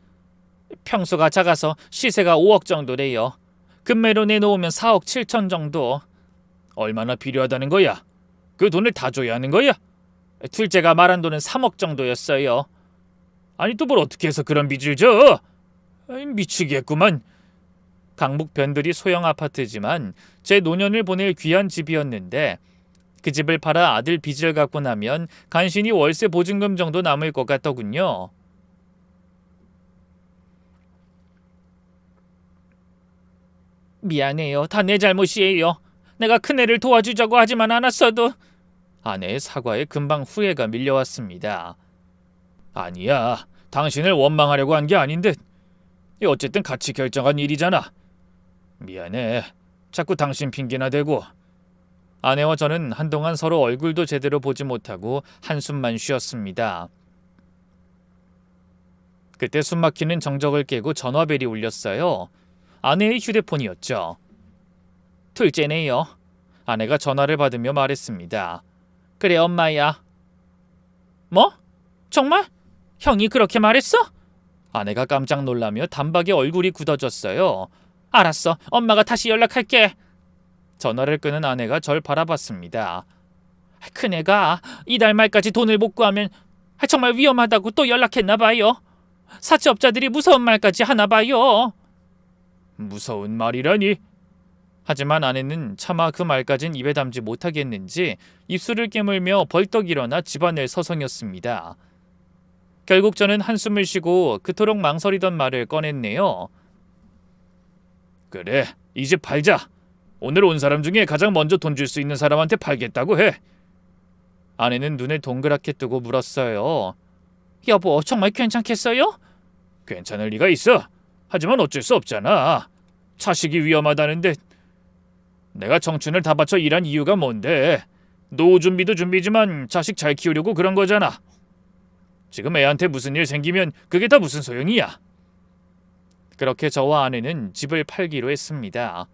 평수가 작아서 시세가 5억 정도래요. 금매로 내놓으면 4억 7천 정도. 얼마나 필요하다는 거야? 그 돈을 다 줘야 하는 거야? 둘째가 말한 돈은 3억 정도였어요. 아니 또 뭘 어떻게 해서 그런 빚을 줘? 미치겠구만. 강북 변두리 소형 아파트지만 제 노년을 보낼 귀한 집이었는데 그 집을 팔아 아들 빚을 갚고 나면 간신히 월세 보증금 정도 남을 것 같더군요. 미안해요. 다 내 잘못이에요. 내가 큰애를 도와주자고 하지만 않았어도. 아내의 사과에 금방 후회가 밀려왔습니다. 아니야, 당신을 원망하려고 한 게 아닌데 어쨌든 같이 결정한 일이잖아. 미안해, 자꾸 당신 핑계나 대고. 아내와 저는 한동안 서로 얼굴도 제대로 보지 못하고 한숨만 쉬었습니다. 그때 숨막히는 정적을 깨고 전화벨이 울렸어요. 아내의 휴대폰이었죠. 둘째네요. 아내가 전화를 받으며 말했습니다. 그래, 엄마야. 뭐? 정말? 형이 그렇게 말했어? 아내가 깜짝 놀라며 단박에 얼굴이 굳어졌어요. 알았어, 엄마가 다시 연락할게. 전화를 끊은 아내가 절 바라봤습니다. 큰애가 이달 말까지 돈을 못 구하면 정말 위험하다고 또 연락했나 봐요. 사채업자들이 무서운 말까지 하나 봐요. 무서운 말이라니? 하지만 아내는 차마 그 말까진 입에 담지 못하겠는지 입술을 깨물며 벌떡 일어나 집안을 서성였습니다. 결국 저는 한숨을 쉬고 그토록 망설이던 말을 꺼냈네요. 그래, 이 집 팔자. 오늘 온 사람 중에 가장 먼저 돈 줄 수 있는 사람한테 팔겠다고 해. 아내는 눈을 동그랗게 뜨고 물었어요. 여보, 정말 괜찮겠어요? 괜찮을 리가 있어. 하지만 어쩔 수 없잖아. 자식이 위험하다는데. 내가 청춘을 다 바쳐 일한 이유가 뭔데? 노후 준비도 준비지만 자식 잘 키우려고 그런 거잖아. 지금 애한테 무슨 일 생기면 그게 다 무슨 소용이야. 그렇게 저와 아내는 집을 팔기로 했습니다.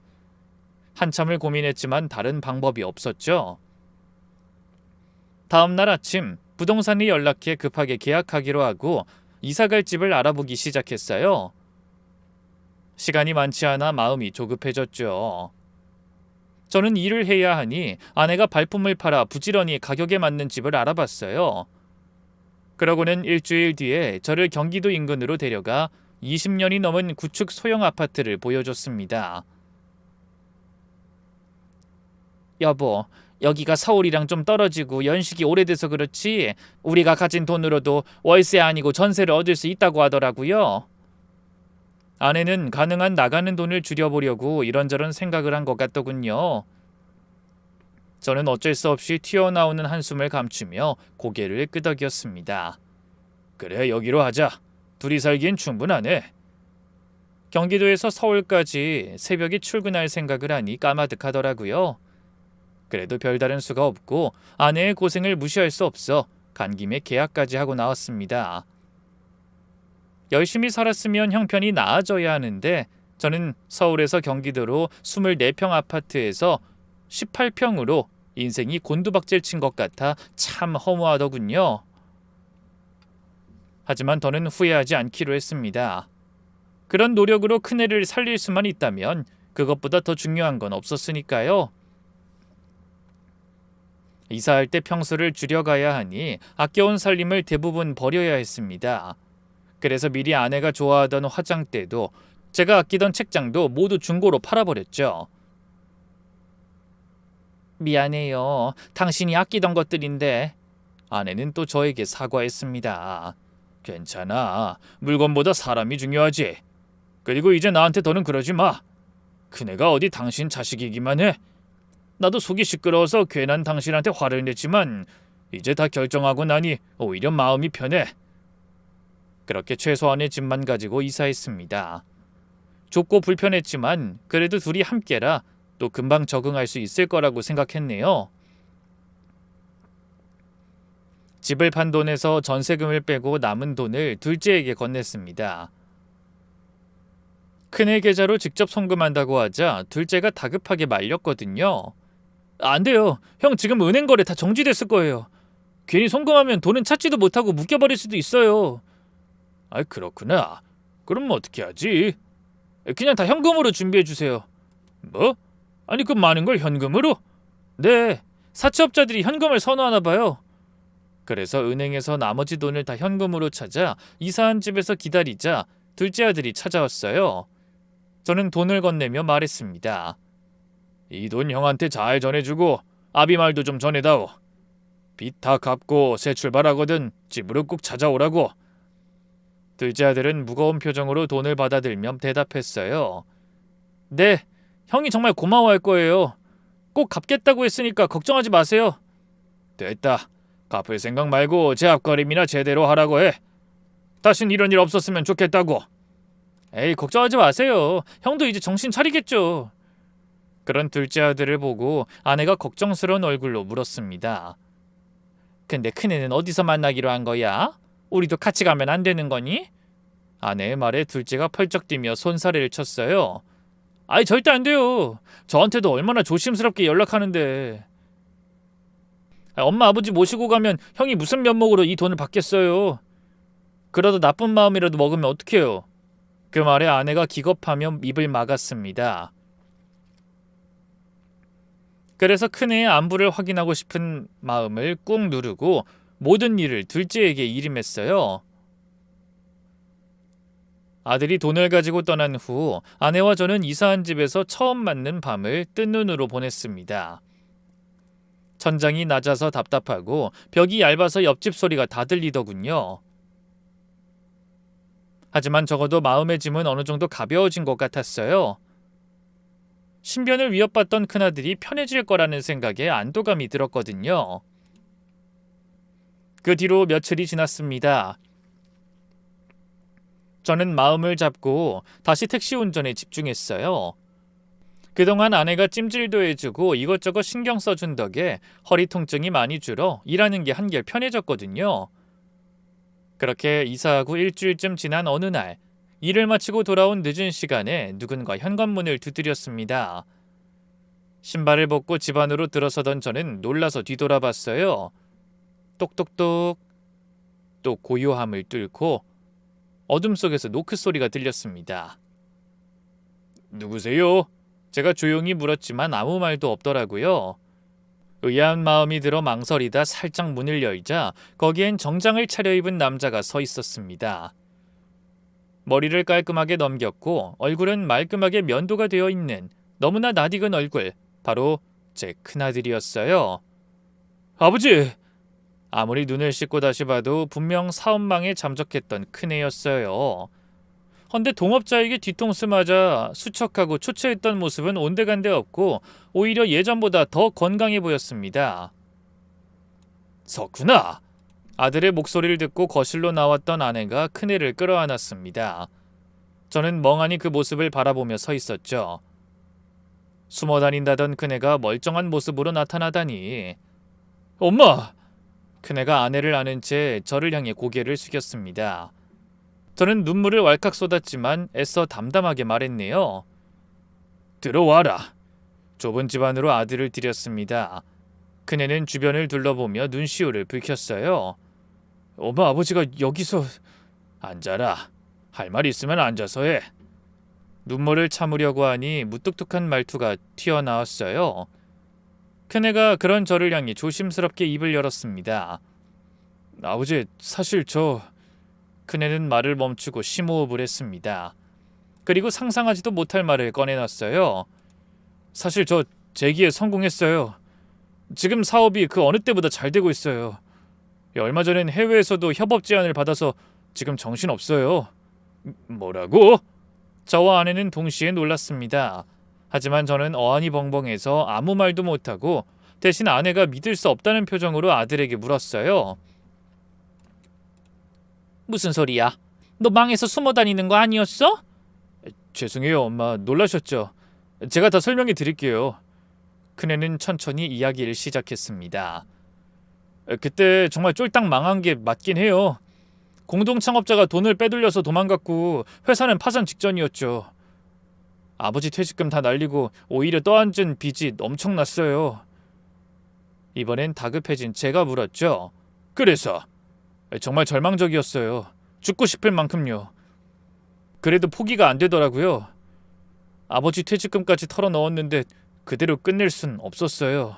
한참을 고민했지만 다른 방법이 없었죠. 다음 날 아침 부동산이 연락해 급하게 계약하기로 하고 이사갈 집을 알아보기 시작했어요. 시간이 많지 않아 마음이 조급해졌죠. 저는 일을 해야 하니 아내가 발품을 팔아 부지런히 가격에 맞는 집을 알아봤어요. 그러고는 일주일 뒤에 저를 경기도 인근으로 데려가 20년이 넘은 구축 소형 아파트를 보여줬습니다. 여보, 여기가 서울이랑 좀 떨어지고 연식이 오래돼서 그렇지 우리가 가진 돈으로도 월세 아니고 전세를 얻을 수 있다고 하더라고요. 아내는 가능한 나가는 돈을 줄여보려고 이런저런 생각을 한 것 같더군요. 저는 어쩔 수 없이 튀어나오는 한숨을 감추며 고개를 끄덕였습니다. 그래, 여기로 하자. 둘이 살기엔 충분하네. 경기도에서 서울까지 새벽에 출근할 생각을 하니 까마득하더라고요. 그래도 별다른 수가 없고 아내의 고생을 무시할 수 없어 간 김에 계약까지 하고 나왔습니다. 열심히 살았으면 형편이 나아져야 하는데 저는 서울에서 경기도로 24평 아파트에서 18평으로 인생이 곤두박질 친 것 같아 참 허무하더군요. 하지만 더는 후회하지 않기로 했습니다. 그런 노력으로 큰애를 살릴 수만 있다면 그것보다 더 중요한 건 없었으니까요. 이사할 때 평수를 줄여가야 하니 아껴온 살림을 대부분 버려야 했습니다. 그래서 미리 아내가 좋아하던 화장대도 제가 아끼던 책장도 모두 중고로 팔아버렸죠. 미안해요. 당신이 아끼던 것들인데. 아내는 또 저에게 사과했습니다. 괜찮아. 물건보다 사람이 중요하지. 그리고 이제 나한테 더는 그러지 마. 큰애가 어디 당신 자식이기만 해. 나도 속이 시끄러워서 괜한 당신한테 화를 냈지만 이제 다 결정하고 나니 오히려 마음이 편해. 그렇게 최소한의 집만 가지고 이사했습니다. 좁고 불편했지만 그래도 둘이 함께라 또 금방 적응할 수 있을 거라고 생각했네요. 집을 판 돈에서 전세금을 빼고 남은 돈을 둘째에게 건넸습니다. 큰애 계좌로 직접 송금한다고 하자 둘째가 다급하게 말렸거든요. 안 돼요. 형 지금 은행 거래 다 정지됐을 거예요. 괜히 송금하면 돈은 찾지도 못하고 묶여버릴 수도 있어요. 아, 그렇구나. 그럼 어떻게 하지? 그냥 다 현금으로 준비해 주세요. 뭐? 아니 그 많은 걸 현금으로? 네, 사채업자들이 현금을 선호하나 봐요. 그래서 은행에서 나머지 돈을 다 현금으로 찾아 이사한 집에서 기다리자 둘째 아들이 찾아왔어요. 저는 돈을 건네며 말했습니다. 이 돈 형한테 잘 전해주고 아비 말도 좀 전해다오. 빚 다 갚고 새 출발하거든 집으로 꼭 찾아오라고. 둘째 아들은 무거운 표정으로 돈을 받아들며 대답했어요. 네, 형이 정말 고마워할 거예요. 꼭 갚겠다고 했으니까 걱정하지 마세요. 됐다. 갚을 생각 말고 제 앞가림이나 제대로 하라고 해. 다신 이런 일 없었으면 좋겠다고. 에이, 걱정하지 마세요. 형도 이제 정신 차리겠죠. 그런 둘째 아들을 보고 아내가 걱정스러운 얼굴로 물었습니다. 근데 큰애는 어디서 만나기로 한 거야? 우리도 같이 가면 안 되는 거니? 아내의 말에 둘째가 펄쩍 뛰며 손사래를 쳤어요. 아이, 절대 안 돼요. 저한테도 얼마나 조심스럽게 연락하는데. 엄마 아버지 모시고 가면 형이 무슨 면목으로 이 돈을 받겠어요. 그러다 나쁜 마음이라도 먹으면 어떡해요. 그 말에 아내가 기겁하며 입을 막았습니다. 그래서 큰애의 안부를 확인하고 싶은 마음을 꾹 누르고 모든 일을 둘째에게 일임했어요. 아들이 돈을 가지고 떠난 후 아내와 저는 이사한 집에서 처음 맞는 밤을 뜬 눈으로 보냈습니다. 천장이 낮아서 답답하고 벽이 얇아서 옆집 소리가 다 들리더군요. 하지만 적어도 마음의 짐은 어느 정도 가벼워진 것 같았어요. 신변을 위협받던 큰아들이 편해질 거라는 생각에 안도감이 들었거든요. 그 뒤로 며칠이 지났습니다. 저는 마음을 잡고 다시 택시 운전에 집중했어요. 그동안 아내가 찜질도 해주고 이것저것 신경 써준 덕에 허리 통증이 많이 줄어 일하는 게 한결 편해졌거든요. 그렇게 이사하고 일주일쯤 지난 어느 날 일을 마치고 돌아온 늦은 시간에 누군가 현관문을 두드렸습니다. 신발을 벗고 집 안으로 들어서던 저는 놀라서 뒤돌아봤어요. 똑똑똑. 또 고요함을 뚫고 어둠 속에서 노크 소리가 들렸습니다. 누구세요? 제가 조용히 물었지만 아무 말도 없더라고요. 의아한 마음이 들어 망설이다 살짝 문을 열자 거기엔 정장을 차려입은 남자가 서 있었습니다. 머리를 깔끔하게 넘겼고 얼굴은 말끔하게 면도가 되어 있는 너무나 낯익은 얼굴, 바로 제 큰아들이었어요. 아버지! 아무리 눈을 씻고 다시 봐도 분명 사업망에 잠적했던 큰애였어요. 헌데 동업자에게 뒤통수 맞아 수척하고 초췌했던 모습은 온데간데 없고 오히려 예전보다 더 건강해 보였습니다. 석훈아! 아들의 목소리를 듣고 거실로 나왔던 아내가 큰애를 끌어안았습니다. 저는 멍하니 그 모습을 바라보며 서 있었죠. 숨어 다닌다던 큰애가 멀쩡한 모습으로 나타나다니. 엄마! 큰애가 아내를 안은 채 저를 향해 고개를 숙였습니다. 저는 눈물을 왈칵 쏟았지만 애써 담담하게 말했네요. 들어와라. 좁은 집 안으로 아들을 들였습니다. 큰애는 주변을 둘러보며 눈시울을 붉혔어요. 엄마 아버지가 여기서... 앉아라. 할 말 있으면 앉아서 해. 눈물을 참으려고 하니 무뚝뚝한 말투가 튀어나왔어요. 큰애가 그런 저를 향해 조심스럽게 입을 열었습니다. 아버지, 사실 저... 큰애는 말을 멈추고 심호흡을 했습니다. 그리고 상상하지도 못할 말을 꺼내놨어요. 사실 저 재기에 성공했어요. 지금 사업이 그 어느 때보다 잘 되고 있어요. 얼마 전엔 해외에서도 협업 제안을 받아서 지금 정신없어요. 뭐라고? 저와 아내는 동시에 놀랐습니다. 하지만 저는 어안이 벙벙해서 아무 말도 못하고 대신 아내가 믿을 수 없다는 표정으로 아들에게 물었어요. 무슨 소리야? 너 망해서 숨어 다니는 거 아니었어? 죄송해요, 엄마. 놀라셨죠? 제가 다 설명해 드릴게요. 큰애는 천천히 이야기를 시작했습니다. 그때 정말 쫄딱 망한 게 맞긴 해요. 공동 창업자가 돈을 빼돌려서 도망갔고 회사는 파산 직전이었죠. 아버지 퇴직금 다 날리고 오히려 떠안은 빚이 엄청났어요. 이번엔 다급해진 제가 물었죠. 그래서? 정말 절망적이었어요. 죽고 싶을 만큼요. 그래도 포기가 안 되더라고요. 아버지 퇴직금까지 털어넣었는데 그대로 끝낼 순 없었어요.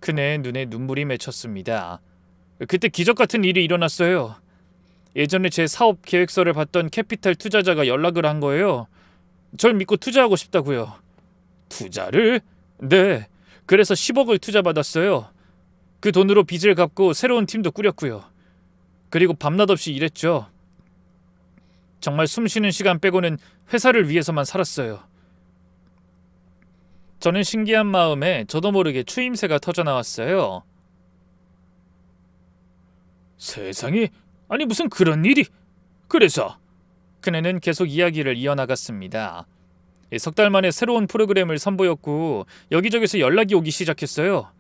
큰애의 눈에 눈물이 맺혔습니다. 그때 기적 같은 일이 일어났어요. 예전에 제 사업 계획서를 봤던 캐피탈 투자자가 연락을 한 거예요. 절 믿고 투자하고 싶다고요. 투자를? 네. 그래서 10억을 투자받았어요. 그 돈으로 빚을 갚고 새로운 팀도 꾸렸고요. 그리고 밤낮 없이 일했죠. 정말 숨쉬는 시간 빼고는 회사를 위해서만 살았어요. 저는 신기한 마음에 저도 모르게 추임새가 터져나왔어요. 세상에, 아니 무슨 그런 일이. 그래서 그네는 계속 이야기를 이어나갔습니다. 3달 만에 새로운 프로그램을 선보였고 여기저기서 연락이 오기 시작했어요.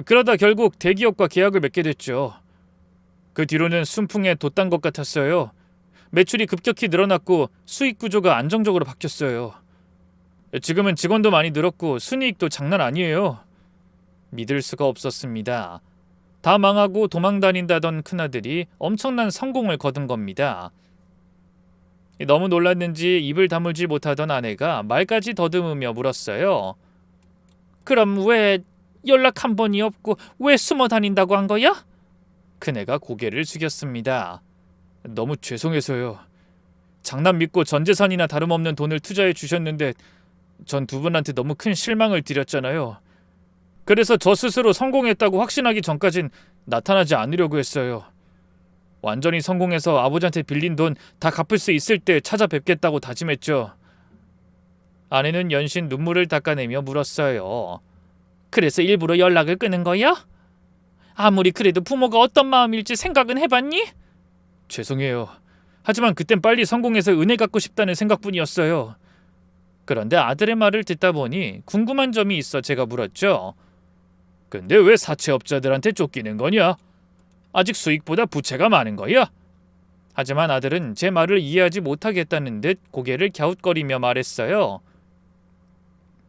그러다 결국 대기업과 계약을 맺게 됐죠. 그 뒤로는 순풍에 돛단 것 같았어요. 매출이 급격히 늘어났고 수익 구조가 안정적으로 바뀌었어요. 지금은 직원도 많이 늘었고 순이익도 장난 아니에요. 믿을 수가 없었습니다. 다 망하고 도망 다닌다던 큰아들이 엄청난 성공을 거둔 겁니다. 너무 놀랐는지 입을 다물지 못하던 아내가 말까지 더듬으며 물었어요. 그럼 왜 연락 한 번이 없고 왜 숨어 다닌다고 한 거야? 그네가 고개를 숙였습니다. 너무 죄송해서요. 장난 믿고 전 재산이나 다름없는 돈을 투자해 주셨는데 전 두 분한테 너무 큰 실망을 드렸잖아요. 그래서 저 스스로 성공했다고 확신하기 전까진 나타나지 않으려고 했어요. 완전히 성공해서 아버지한테 빌린 돈 다 갚을 수 있을 때 찾아뵙겠다고 다짐했죠. 아내는 연신 눈물을 닦아내며 물었어요. 그래서 일부러 연락을 끊은 거야? 아무리 그래도 부모가 어떤 마음일지 생각은 해봤니? 죄송해요. 하지만 그땐 빨리 성공해서 은혜 갚고 싶다는 생각뿐이었어요. 그런데 아들의 말을 듣다 보니 궁금한 점이 있어 제가 물었죠. 근데 왜 사채업자들한테 쫓기는 거냐? 아직 수익보다 부채가 많은 거야? 하지만 아들은 제 말을 이해하지 못하겠다는 듯 고개를 갸웃거리며 말했어요.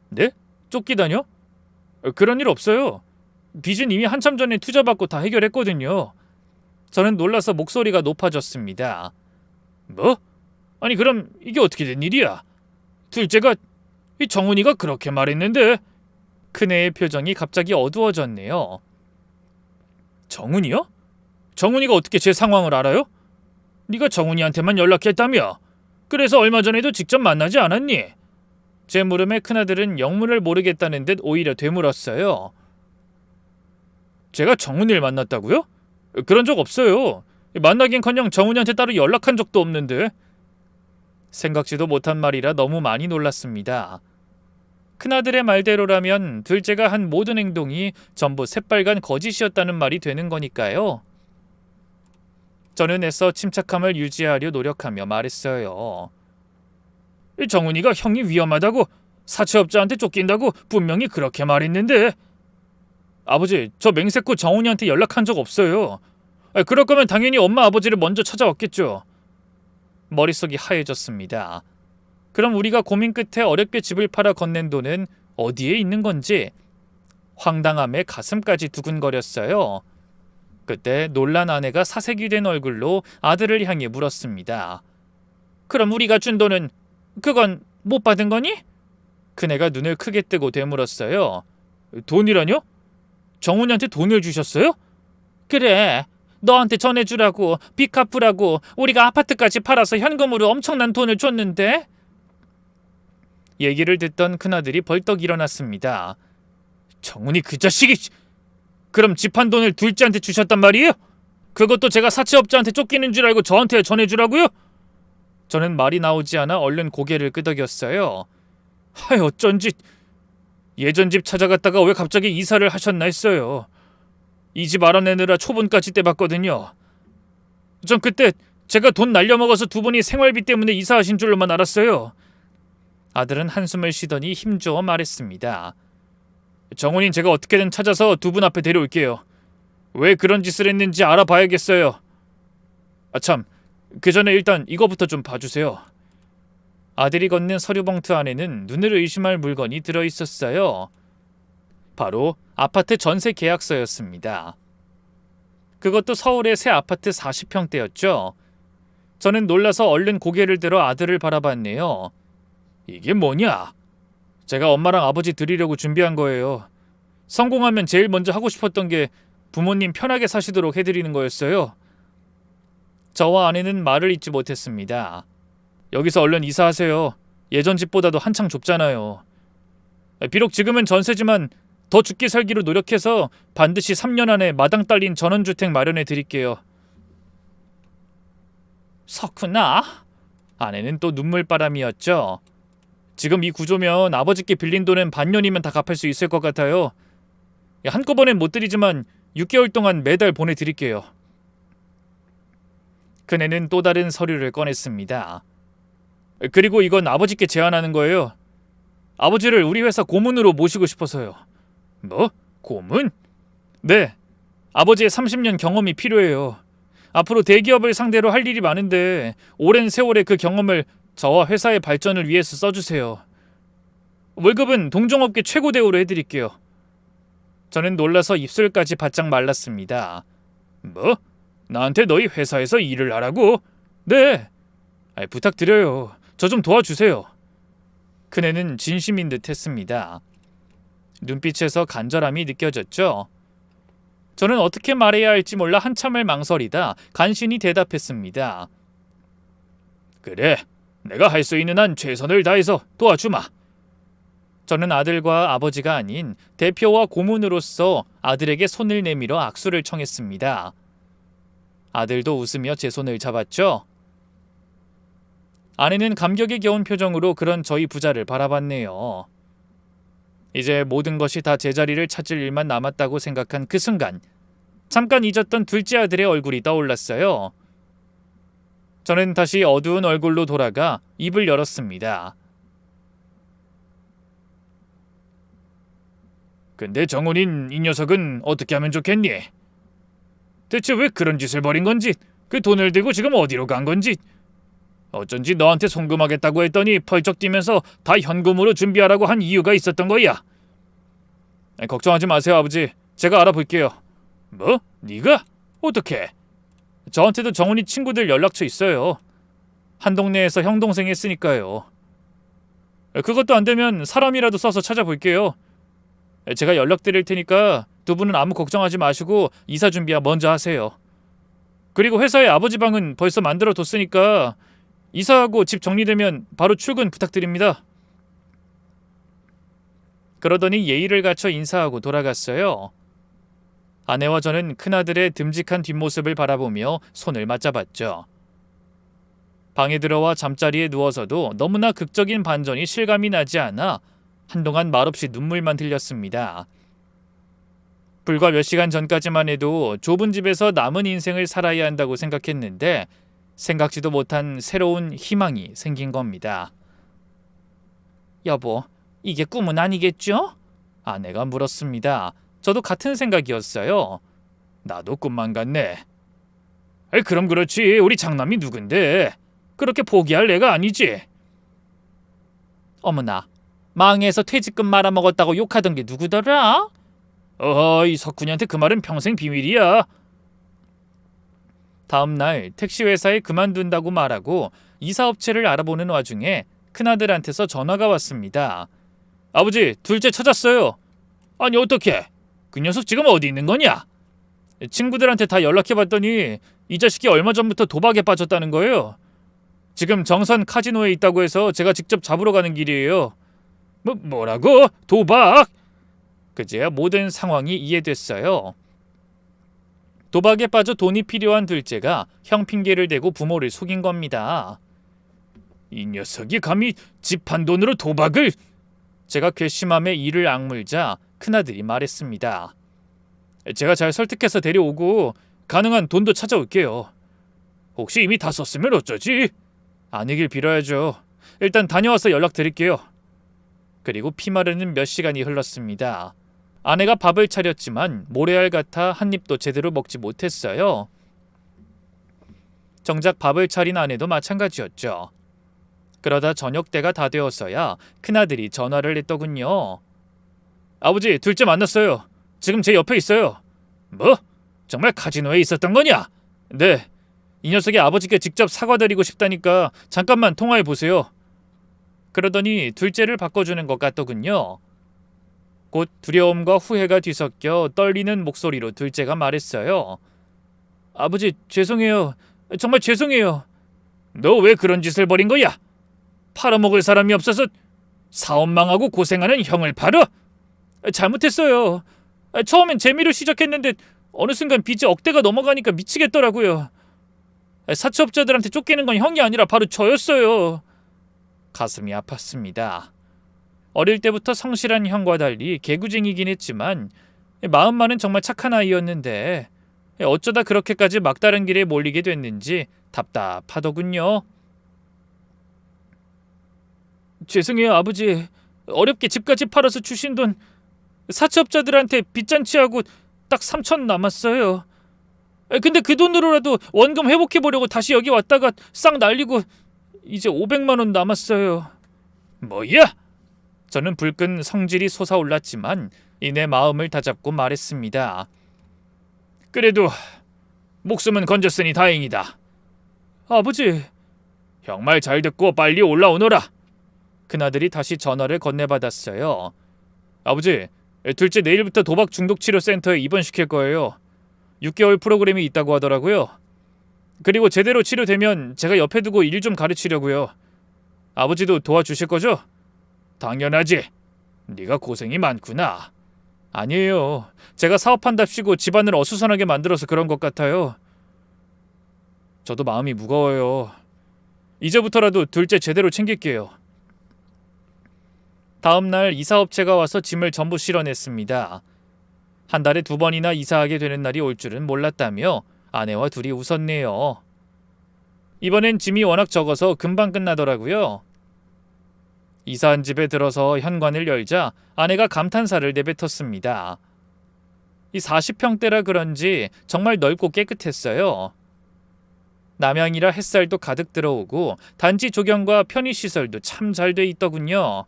네? 쫓기다뇨? 그런 일 없어요. 빚은 이미 한참 전에 투자받고 다 해결했거든요. 저는 놀라서 목소리가 높아졌습니다. 뭐? 아니 그럼 이게 어떻게 된 일이야? 둘째가 이 정훈이가 그렇게 말했는데. 큰애의 표정이 갑자기 어두워졌네요. 정훈이요? 정훈이가 어떻게 제 상황을 알아요? 네가 정훈이한테만 연락했다며? 그래서 얼마 전에도 직접 만나지 않았니? 제 물음에 큰아들은 영문을 모르겠다는 듯 오히려 되물었어요. 제가 정훈이를 만났다고요? 그런 적 없어요. 만나긴커녕 정훈이한테 따로 연락한 적도 없는데. 생각지도 못한 말이라 너무 많이 놀랐습니다. 큰아들의 말대로라면 둘째가 한 모든 행동이 전부 새빨간 거짓이었다는 말이 되는 거니까요. 저는 애써 침착함을 유지하려 노력하며 말했어요. 정훈이가 형이 위험하다고, 사채업자한테 쫓긴다고 분명히 그렇게 말했는데. 아버지, 저 맹세코 정훈이한테 연락한 적 없어요. 그럴 거면 당연히 엄마 아버지를 먼저 찾아왔겠죠. 머릿속이 하얘졌습니다. 그럼 우리가 고민 끝에 어렵게 집을 팔아 건넨 돈은 어디에 있는 건지 황당함에 가슴까지 두근거렸어요. 그때 놀란 아내가 사색이 된 얼굴로 아들을 향해 물었습니다. 그럼 우리가 준 돈은 그건 못 받은 거니? 그네가 눈을 크게 뜨고 되물었어요. 돈이라뇨? 정훈이한테 돈을 주셨어요? 그래. 너한테 전해주라고, 빚 갚으라고 우리가 아파트까지 팔아서 현금으로 엄청난 돈을 줬는데. 얘기를 듣던 큰아들이 벌떡 일어났습니다. 정훈이 그 자식이. 그럼 집 한 돈을 둘째한테 주셨단 말이에요? 그것도 제가 사채업자한테 쫓기는 줄 알고 저한테 전해주라고요? 저는 말이 나오지 않아 얼른 고개를 끄덕였어요. 하여 어쩐지. 예전 집 찾아갔다가 왜 갑자기 이사를 하셨나 했어요. 이 집 알아내느라 초분까지 떼봤거든요. 전 그때 제가 돈 날려먹어서 두 분이 생활비 때문에 이사하신 줄로만 알았어요. 아들은 한숨을 쉬더니 힘주어 말했습니다. 정훈이는 제가 어떻게든 찾아서 두 분 앞에 데려올게요. 왜 그런 짓을 했는지 알아봐야겠어요. 참, 그 전에 일단 이거부터 좀 봐주세요. 아들이 건넨 서류 봉투 안에는 눈을 의심할 물건이 들어있었어요. 바로 아파트 전세 계약서였습니다. 그것도 서울의 새 아파트 40평대였죠. 저는 놀라서 얼른 고개를 들어 아들을 바라봤네요. 이게 뭐냐? 제가 엄마랑 아버지 드리려고 준비한 거예요. 성공하면 제일 먼저 하고 싶었던 게 부모님 편하게 사시도록 해드리는 거였어요. 저와 아내는 말을 잇지 못했습니다. 여기서 얼른 이사하세요. 예전 집보다도 한창 좁잖아요. 비록 지금은 전세지만 더 죽기 살기로 노력해서 반드시 3년 안에 마당 딸린 전원주택 마련해 드릴게요. 석훈아? 아내는 또 눈물바람이었죠. 지금 이 구조면 아버지께 빌린 돈은 반년이면 다 갚을 수 있을 것 같아요. 한꺼번엔 못 드리지만 6개월 동안 매달 보내드릴게요. 그네는 또 다른 서류를 꺼냈습니다. 그리고 이건 아버지께 제안하는 거예요. 아버지를 우리 회사 고문으로 모시고 싶어서요. 뭐? 고문? 네. 아버지의 30년 경험이 필요해요. 앞으로 대기업을 상대로 할 일이 많은데 오랜 세월의 그 경험을 저와 회사의 발전을 위해서 써주세요. 월급은 동종업계 최고 대우로 해드릴게요. 저는 놀라서 입술까지 바짝 말랐습니다. 뭐? 나한테 너희 회사에서 일을 하라고? 네. 부탁드려요. 저 좀 도와주세요. 그네는 진심인 듯 했습니다. 눈빛에서 간절함이 느껴졌죠. 저는 어떻게 말해야 할지 몰라 한참을 망설이다 간신히 대답했습니다. 그래, 내가 할 수 있는 한 최선을 다해서 도와주마. 저는 아들과 아버지가 아닌 대표와 고문으로서 아들에게 손을 내밀어 악수를 청했습니다. 아들도 웃으며 제 손을 잡았죠. 아내는 감격에 겨운 표정으로 그런 저희 부자를 바라봤네요. 이제 모든 것이 다 제자리를 찾을 일만 남았다고 생각한 그 순간 잠깐 잊었던 둘째 아들의 얼굴이 떠올랐어요. 저는 다시 어두운 얼굴로 돌아가 입을 열었습니다. 근데 정훈인 이 녀석은 어떻게 하면 좋겠니? 대체 왜 그런 짓을 벌인 건지, 그 돈을 들고 지금 어디로 간 건지. 어쩐지 너한테 송금하겠다고 했더니 펄쩍 뛰면서 다 현금으로 준비하라고 한 이유가 있었던 거야. 걱정하지 마세요, 아버지. 제가 알아볼게요. 뭐? 네가? 어떻게? 저한테도 정훈이 친구들 연락처 있어요. 한 동네에서 형 동생 했으니까요. 그것도 안 되면 사람이라도 써서 찾아볼게요. 제가 연락드릴 테니까 두 분은 아무 걱정하지 마시고 이사 준비 먼저 하세요. 그리고 회사에 아버지 방은 벌써 만들어 뒀으니까 이사하고 집 정리되면 바로 출근 부탁드립니다. 그러더니 예의를 갖춰 인사하고 돌아갔어요. 아내와 저는 큰아들의 듬직한 뒷모습을 바라보며 손을 맞잡았죠. 방에 들어와 잠자리에 누워서도 너무나 극적인 반전이 실감이 나지 않아 한동안 말없이 눈물만 흘렸습니다. 불과 몇 시간 전까지만 해도 좁은 집에서 남은 인생을 살아야 한다고 생각했는데 생각지도 못한 새로운 희망이 생긴 겁니다. 여보, 이게 꿈은 아니겠죠? 아내가 물었습니다. 저도 같은 생각이었어요. 나도 꿈만 같네. 그럼 그렇지. 우리 장남이 누군데? 그렇게 포기할 애가 아니지. 어머나, 망해서 퇴직금 말아먹었다고 욕하던 게 누구더라? 이 석훈이한테 그 말은 평생 비밀이야. 다음 날 택시 회사에 그만둔다고 말하고 이사업체를 알아보는 와중에 큰아들한테서 전화가 왔습니다. 아버지, 둘째 찾았어요. 아니 어떻게? 그 녀석 지금 어디 있는 거냐? 친구들한테 다 연락해봤더니 이 자식이 얼마 전부터 도박에 빠졌다는 거예요. 지금 정선 카지노에 있다고 해서 제가 직접 잡으러 가는 길이에요. 뭐라고? 도박? 그제야 모든 상황이 이해됐어요. 도박에 빠져 돈이 필요한 둘째가 형 핑계를 대고 부모를 속인 겁니다. 이 녀석이 감히 집 한 돈으로 도박을? 제가 괘씸함에 이를 악물자 큰아들이 말했습니다. 제가 잘 설득해서 데려오고 가능한 돈도 찾아올게요. 혹시 이미 다 썼으면 어쩌지? 아니길 빌어야죠. 일단 다녀와서 연락드릴게요. 그리고 피마르는 몇 시간이 흘렀습니다. 아내가 밥을 차렸지만 모래알 같아 한 입도 제대로 먹지 못했어요. 정작 밥을 차린 아내도 마찬가지였죠. 그러다 저녁 때가 다 되었어야 큰아들이 전화를 했더군요. 아버지, 둘째 만났어요. 지금 제 옆에 있어요. 뭐? 정말 카지노에 있었던 거냐? 네. 이 녀석이 아버지께 직접 사과드리고 싶다니까 잠깐만 통화해보세요. 그러더니 둘째를 바꿔주는 것 같더군요. 곧 두려움과 후회가 뒤섞여 떨리는 목소리로 둘째가 말했어요. 아버지, 죄송해요. 정말 죄송해요. 너 왜 그런 짓을 벌인 거야? 팔아먹을 사람이 없어서 사업 망하고 고생하는 형을 팔아? 잘못했어요. 처음엔 재미로 시작했는데 어느 순간 빚이 억대가 넘어가니까 미치겠더라고요. 사채업자들한테 쫓기는 건 형이 아니라 바로 저였어요. 가슴이 아팠습니다. 어릴 때부터 성실한 형과 달리 개구쟁이긴 했지만 마음만은 정말 착한 아이였는데 어쩌다 그렇게까지 막다른 길에 몰리게 됐는지 답답하더군요. 죄송해요, 아버지. 어렵게 집까지 팔아서 주신 돈 사채업자들한테 빚잔치하고 딱 3천 남았어요. 근데 그 돈으로라도 원금 회복해보려고 다시 여기 왔다가 싹 날리고 이제 500만 원 남았어요. 뭐야? 저는 불끈 성질이 솟아올랐지만 이내 마음을 다잡고 말했습니다. 그래도 목숨은 건졌으니 다행이다. 아버지, 형 말 잘 듣고 빨리 올라오너라. 큰아들이 다시 전화를 건네받았어요. 아버지, 둘째 내일부터 도박 중독 치료 센터에 입원시킬 거예요. 6개월 프로그램이 있다고 하더라고요. 그리고 제대로 치료되면 제가 옆에 두고 일 좀 가르치려고요. 아버지도 도와주실 거죠? 당연하지. 네가 고생이 많구나. 아니에요. 제가 사업한답시고 집안을 어수선하게 만들어서 그런 것 같아요. 저도 마음이 무거워요. 이제부터라도 둘째 제대로 챙길게요. 다음 날 이사업체가 와서 짐을 전부 실어냈습니다. 한 달에 2번이나 이사하게 되는 날이 올 줄은 몰랐다며 아내와 둘이 웃었네요. 이번엔 짐이 워낙 적어서 금방 끝나더라고요. 이사한 집에 들어서 현관을 열자 아내가 감탄사를 내뱉었습니다. 이 40평대라 그런지 정말 넓고 깨끗했어요. 남향이라 햇살도 가득 들어오고 단지 조경과 편의시설도 참 잘 돼 있더군요.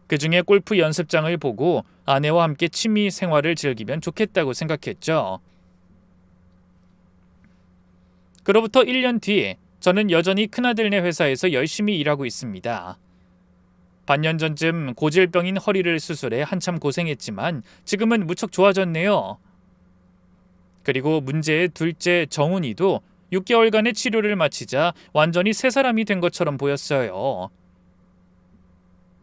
그중에 골프 연습장을 보고 아내와 함께 취미 생활을 즐기면 좋겠다고 생각했죠. 그로부터 1년 뒤 저는 여전히 큰아들네 회사에서 열심히 일하고 있습니다. 반년 전쯤 고질병인 허리를 수술해 한참 고생했지만 지금은 무척 좋아졌네요. 그리고 문제의 둘째 정훈이도 6개월간의 치료를 마치자 완전히 새 사람이 된 것처럼 보였어요.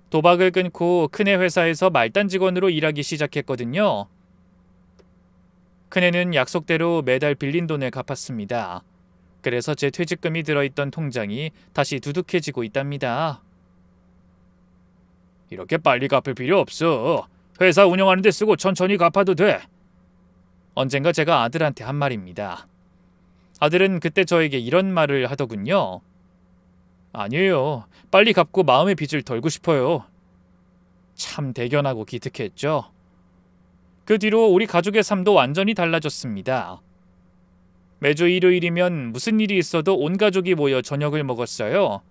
도박을 끊고 큰애 회사에서 말단 직원으로 일하기 시작했거든요. 큰애는 약속대로 매달 빌린 돈을 갚았습니다. 그래서 제 퇴직금이 들어있던 통장이 다시 두둑해지고 있답니다. 이렇게 빨리 갚을 필요 없어. 회사 운영하는 데 쓰고 천천히 갚아도 돼. 언젠가 제가 아들한테 한 말입니다. 아들은 그때 저에게 이런 말을 하더군요. 아니에요. 빨리 갚고 마음의 빚을 덜고 싶어요. 참 대견하고 기특했죠. 그 뒤로 우리 가족의 삶도 완전히 달라졌습니다. 매주 일요일이면 무슨 일이 있어도 온 가족이 모여 저녁을 먹었어요.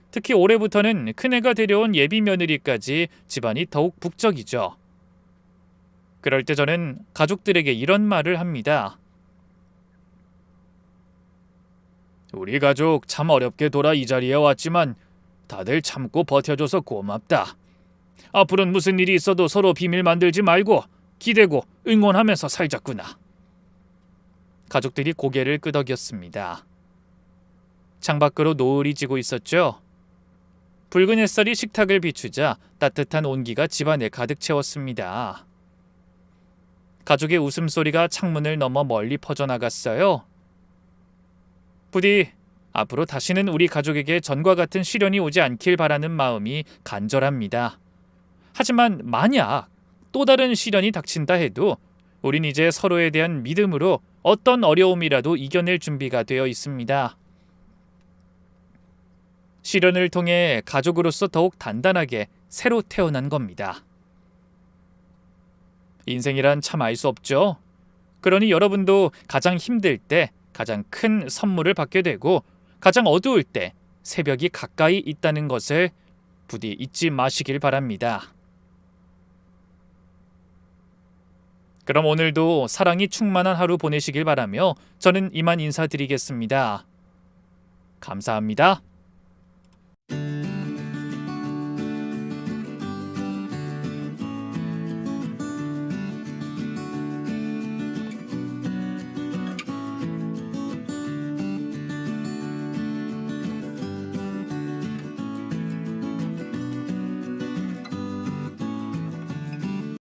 특히 올해부터는 큰애가 데려온 예비 며느리까지 집안이 더욱 북적이죠. 그럴 때 저는 가족들에게 이런 말을 합니다. 우리 가족 참 어렵게 돌아 이 자리에 왔지만 다들 참고 버텨줘서 고맙다. 앞으로는 무슨 일이 있어도 서로 비밀 만들지 말고 기대고 응원하면서 살자꾸나. 가족들이 고개를 끄덕였습니다. 창밖으로 노을이 지고 있었죠. 붉은 햇살이 식탁을 비추자 따뜻한 온기가 집안에 가득 채웠습니다. 가족의 웃음소리가 창문을 넘어 멀리 퍼져나갔어요. 부디 앞으로 다시는 우리 가족에게 전과 같은 시련이 오지 않길 바라는 마음이 간절합니다. 하지만 만약 또 다른 시련이 닥친다 해도 우린 이제 서로에 대한 믿음으로 어떤 어려움이라도 이겨낼 준비가 되어 있습니다. 시련을 통해 가족으로서 더욱 단단하게 새로 태어난 겁니다. 인생이란 참 알 수 없죠. 그러니 여러분도 가장 힘들 때 가장 큰 선물을 받게 되고 가장 어두울 때 새벽이 가까이 있다는 것을 부디 잊지 마시길 바랍니다. 그럼 오늘도 사랑이 충만한 하루 보내시길 바라며 저는 이만 인사드리겠습니다. 감사합니다.